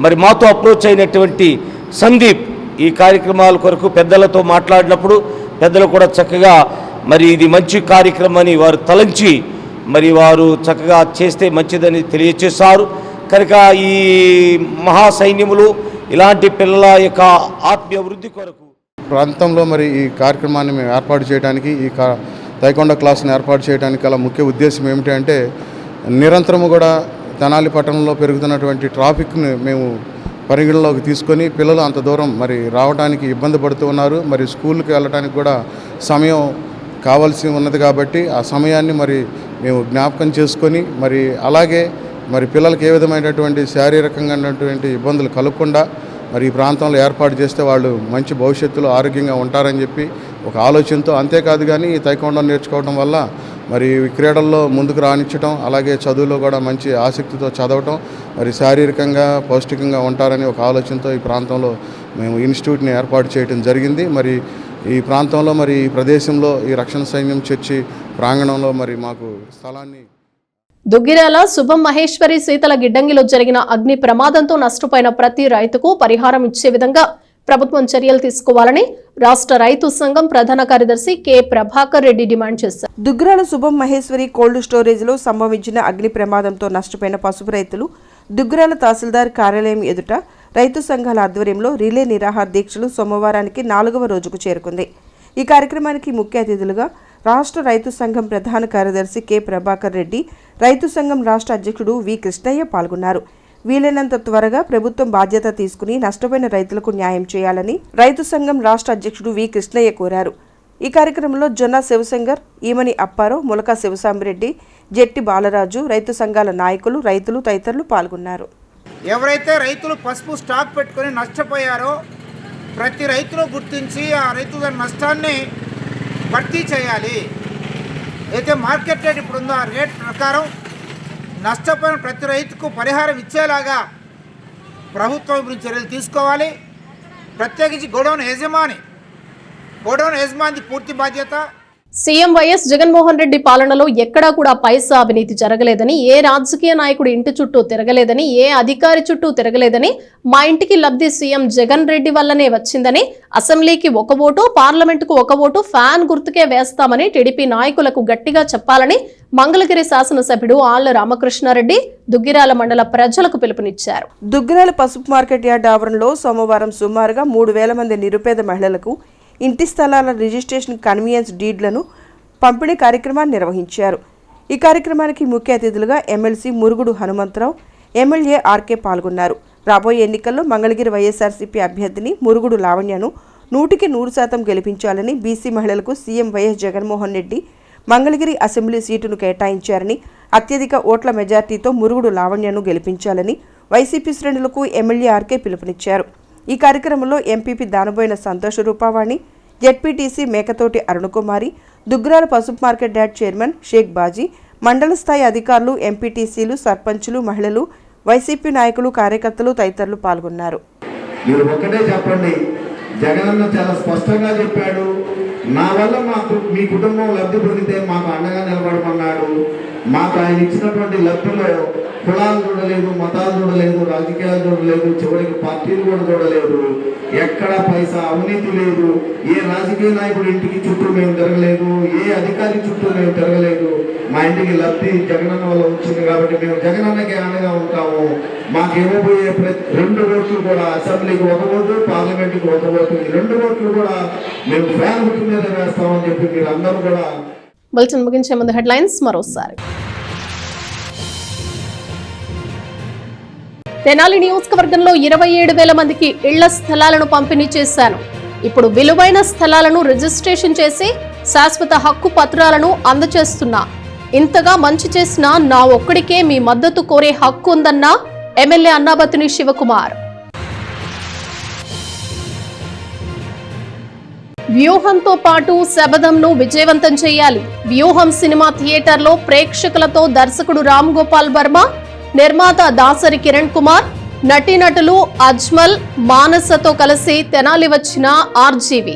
మరి మాతో అప్రోచ్ అయినటువంటి సందీప్ ఈ కార్యక్రమాల కొరకు పెద్దలతో మాట్లాడినప్పుడు పెద్దలు కూడా చక్కగా మరి ఇది మంచి కార్యక్రమం అని వారు తలంచి మరి వారు చక్కగా చేస్తే మంచిదని తెలియచేశారు. కనుక ఈ మహాసైన్యములు ఇలాంటి పిల్లల యొక్క ఆత్మీయ వృద్ధి కొరకు ప్రాంతంలో మరి ఈ కార్యక్రమాన్ని మేము ఏర్పాటు చేయడానికి, ఈ తైక్వాండో క్లాస్ని ఏర్పాటు చేయడానికి గల ముఖ్య ఉద్దేశం ఏమిటి అంటే, నిరంతరము కూడా తెనాలి పట్టణంలో పెరుగుతున్నటువంటి ట్రాఫిక్ని మేము పరిగణలోకి తీసుకొని పిల్లలు అంత దూరం మరి రావడానికి ఇబ్బంది పడుతూ ఉన్నారు. మరి స్కూల్కి వెళ్ళడానికి కూడా సమయం కావాల్సి ఉన్నది కాబట్టి ఆ సమయాన్ని మరి మేము జ్ఞాపకం చేసుకొని మరి అలాగే మరి పిల్లలకి ఏ విధమైనటువంటి శారీరకంగా ఇబ్బందులు కలగకుండా మరి ఈ ప్రాంతంలో ఏర్పాటు చేస్తే వాళ్ళు మంచి భవిష్యత్తులో ఆరోగ్యంగా ఉంటారని చెప్పి ఒక ఆలోచనతో, అంతేకాదు కానీ ఈ తైక్వాండో నేర్చుకోవడం వల్ల మరి క్రీడల్లో ముందుకు రాణించడం, అలాగే చదువులో కూడా మంచి ఆసక్తితో చదవటం, మరి శారీరకంగా పౌష్టికంగా ఉంటారని ఒక ఆలోచనతో ఈ ప్రాంతంలో మేము ఇన్స్టిట్యూట్ని ఏర్పాటు చేయడం జరిగింది. మరి ఈ ప్రాంతంలో మరి ఈ ప్రదేశంలో ఈ రక్షణ సైన్యం చర్చి ప్రాంగణంలో మరి మాకు స్థలాన్ని దుగ్గిరాల శుభం మహేశ్వరి శీతల గిడ్డంగిలో జరిగిన అగ్ని ప్రమాదంతో నష్టపోయిన ప్రతి రైతుకు పరిహారం ఇచ్చే విధంగా ప్రభుత్వం చర్యలు తీసుకోవాలని రాష్ట్ర రైతు సంఘం ప్రధాన కార్యదర్శి కె ప్రభాకర్ రెడ్డి డిమాండ్ చేశారు. దుగ్గిరాల శుభం మహేశ్వరి కోల్డ్ స్టోరేజ్లో సంభవించిన అగ్ని ప్రమాదంతో నష్టపోయిన పసుపు రైతులు దుగ్గిరాల తహసీల్దార్ కార్యాలయం ఎదుట రైతు సంఘాల ఆధ్వర్యంలో రిలే నిరాహార దీక్షలు సోమవారానికి 4వ రోజుకు చేరుకుంది. ఈ కార్యక్రమానికి ముఖ్య అతిథులుగా రాష్ట్ర రైతు సంఘం ప్రధాన కార్యదర్శి కె ప్రభాకర్ రెడ్డి, రైతు సంఘం రాష్ట్ర అధ్యక్షుడు వి కృష్ణయ్య పాల్గొన్నారు. వీలైనంత త్వరగా ప్రభుత్వం బాధ్యత తీసుకుని నష్టపోయిన రైతులకు న్యాయం చేయాలని రైతు సంఘం రాష్ట్ర అధ్యక్షుడు వి కృష్ణయ్య కోరారు. ఈ కార్యక్రమంలో జొన్న శివశంకర్, ఈమని అప్పారావు, ములక శివసాంబిరెడ్డి, జెట్టి బాలరాజు, రైతు సంఘాల నాయకులు, రైతులు తదితరులు పాల్గొన్నారు. ఎవరైతే రైతులు పసుపు స్టాక్ పెట్టుకొని నష్టపోయారో ప్రతి రైతును గుర్తించి ఆ రైతుల నష్టాన్ని భర్తీ చేయాలి. అయితే మార్కెట్ రేట్ ఇప్పుడు ఉందో ఆ రేట్ ప్రకారం నష్టపోయిన ప్రతి రైతుకు పరిహారం ఇచ్చేలాగా ప్రభుత్వం ఇప్పుడు చర్యలు తీసుకోవాలి. ప్రత్యేకించి గోడౌన్ యజమాని పూర్తి బాధ్యత. సీఎం వైఎస్ జగన్మోహన్ రెడ్డి పాలనలో ఎక్కడా కూడా పైసా అవినీతి జరగలేదని, ఏ రాజకీయ నాయకుడి ఇంటి చుట్టూ తిరగలేదని, ఏ అధికారి చుట్టూ తిరగలేదని, మా ఇంటికి లబ్ధి సీఎం జగన్ రెడ్డి వల్లనే వచ్చిందని, అసెంబ్లీకి 1 ఓటు, పార్లమెంటుకు 1 ఓటు ఫ్యాన్ గుర్తుకే వేస్తామని టీడీపీ నాయకులకు గట్టిగా చెప్పాలని మంగళగిరి శాసనసభ్యుడు ఆళ్ల రామకృష్ణారెడ్డి దుగ్గిరాల మండల ప్రజలకు పిలుపునిచ్చారు. దుగ్గిరాల పసుపు మార్కెట్ యార్డ్ ఆవరణలో సోమవారం సుమారుగా 3,000 మంది నిరుపేద మహిళలకు ఇంటి స్థలాల రిజిస్ట్రేషన్ కన్వీనియన్స్ డీడ్లను పంపిణీ కార్యక్రమాన్ని నిర్వహించారు. ఈ కార్యక్రమానికి ముఖ్య అతిథులుగా MLC Murugudu Hanumantharao, MLA RK పాల్గొన్నారు. రాబోయే ఎన్నికల్లో మంగళగిరి వైఎస్ఆర్సీపీ అభ్యర్థిని మురుగుడు లావణ్యను 100% గెలిపించాలని, బీసీ మహిళలకు CM YS Jaganmohan Reddy Mangalagiri assembly సీటును కేటాయించారని, అత్యధిక ఓట్ల మెజార్టీతో మురుగుడు లావణ్యను గెలిపించాలని వైసీపీ శ్రేణులకు ఎమ్మెల్యే ఆర్కే పిలుపునిచ్చారు. ఈ కార్యక్రమంలో ఎంపీపీ దానబోయిన సంతోష రూపావాణి, జెడ్పీటీసీ మేకతోటి అరుణకుమారి, దుగ్గిరాల పసుపు market yard chairman Sheikh Baji, మండల స్థాయి అధికారులు, ఎంపీటీసీలు, సర్పంచులు, మహిళలు, వైసీపీ నాయకులు, కార్యకర్తలు తదితరులు పాల్గొన్నారు. మీరు ఒకటే చెప్పండి, జగనన్న చాలా స్పష్టంగా చెప్పాడు, నా వల్ల మీ కుటుంబం లబ్ధి పొందితే మాకు అండగా నిలబడమన్నాడు. మాకు ఆయన ఇచ్చినటువంటి లబ్ధిలో కులాలు చూడలేదు, మతాలు చూడలేదు, రాజకీయాలు చూడలేదు, చివరికి పార్టీలు కూడా చూడలేదు. ఎక్కడ పైసా అవినీతి లేదు. ఏ రాజకీయ నాయకుడి ఇంటికి చుట్టూ మేము తిరగలేదు, ఏ అధికారి చుట్టూ మేము తిరగలేదు. మా ఇంటికి లబ్ధి జగనన్న వల్ల వచ్చింది కాబట్టి మేము జగనన్నకి అండగా ఉంటాము. మాకు ఇవ్వబోయే 2 ఓట్లు కూడా అసెంబ్లీకి 1 ఓటు, పార్లమెంట్కి 1 ఓటు, ఈ 2 ఓట్లు కూడా మేము ఫ్యాన్ గుర్తు మీద వేస్తామని చెప్పి మీరు అందరూ కూడా. బులెటిన్ ముగించే ముందు హెడ్లైన్స్ మరోసారి. తెనాలి నియోజకవర్గంలో 27,000 మందికి ఇళ్ల స్థలాలను పంపిణీ చేశాను. ఇప్పుడు విలువైన స్థలాలను రిజిస్ట్రేషన్ చేసి శాశ్వత హక్కు పత్రాలను అందజేస్తున్నా. ఇంతగా మంచి చేసిన నా ఒక్కడికే మీ మద్దతు కోరే హక్కు ఉందన్న ఎమ్మెల్యే అన్నాబత్తుని శివకుమార్. వ్యూహంతో పాటు శబదంను విజయవంతం చేయాలి. వ్యూహం సినిమా థియేటర్లో ప్రేక్షకులతో దర్శకుడు రామ్ గోపాల్ వర్మ, నిర్మాత దాసరి కిరణ్ కుమార్, నటీనటులు అజ్మల్, మానసతో కలిసి తెనాలి వచ్చిన ఆర్జీవి.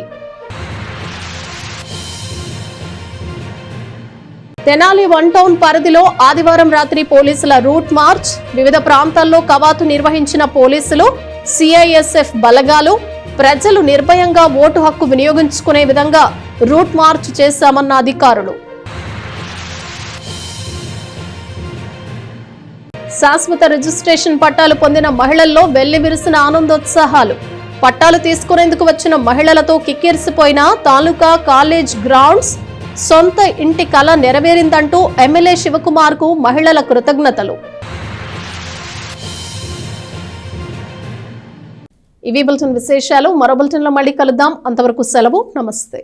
తెనాలి 1 టౌన్ పరిధిలో ఆదివారం రాత్రి పోలీసుల రూట్ మార్చ్. వివిధ ప్రాంతాల్లో కవాతు నిర్వహించిన పోలీసులు, సిఐఎస్ఎఫ్ బలగాలు ప్రజలు నిర్భయంగా ఓటు హక్కు వినియోగించుకునే విధంగా రూట్ మార్చ్ చేశామన్న అధికారులు. శాశ్వత రిజిస్ట్రేషన్ పట్టాలు పొందిన మహిళల్లో వెల్లివిరిసిన ఆనందోత్సాహాలు. పట్టాలు తీసుకునేందుకు వచ్చిన మహిళలతో కిక్కిరిసిపోయిన తాలూకా కాలేజ్ గ్రౌండ్స్. సొంత ఇంటి కల నెరవేరిందంటూ ఎమ్మెల్యే శివకుమార్ కు మహిళల కృతజ్ఞతలు. ఇవి బులెటిన్ విశేషాలు. మరో బులెటిన్లో మళ్ళీ కలుద్దాం. అంతవరకు సెలవు. నమస్తే.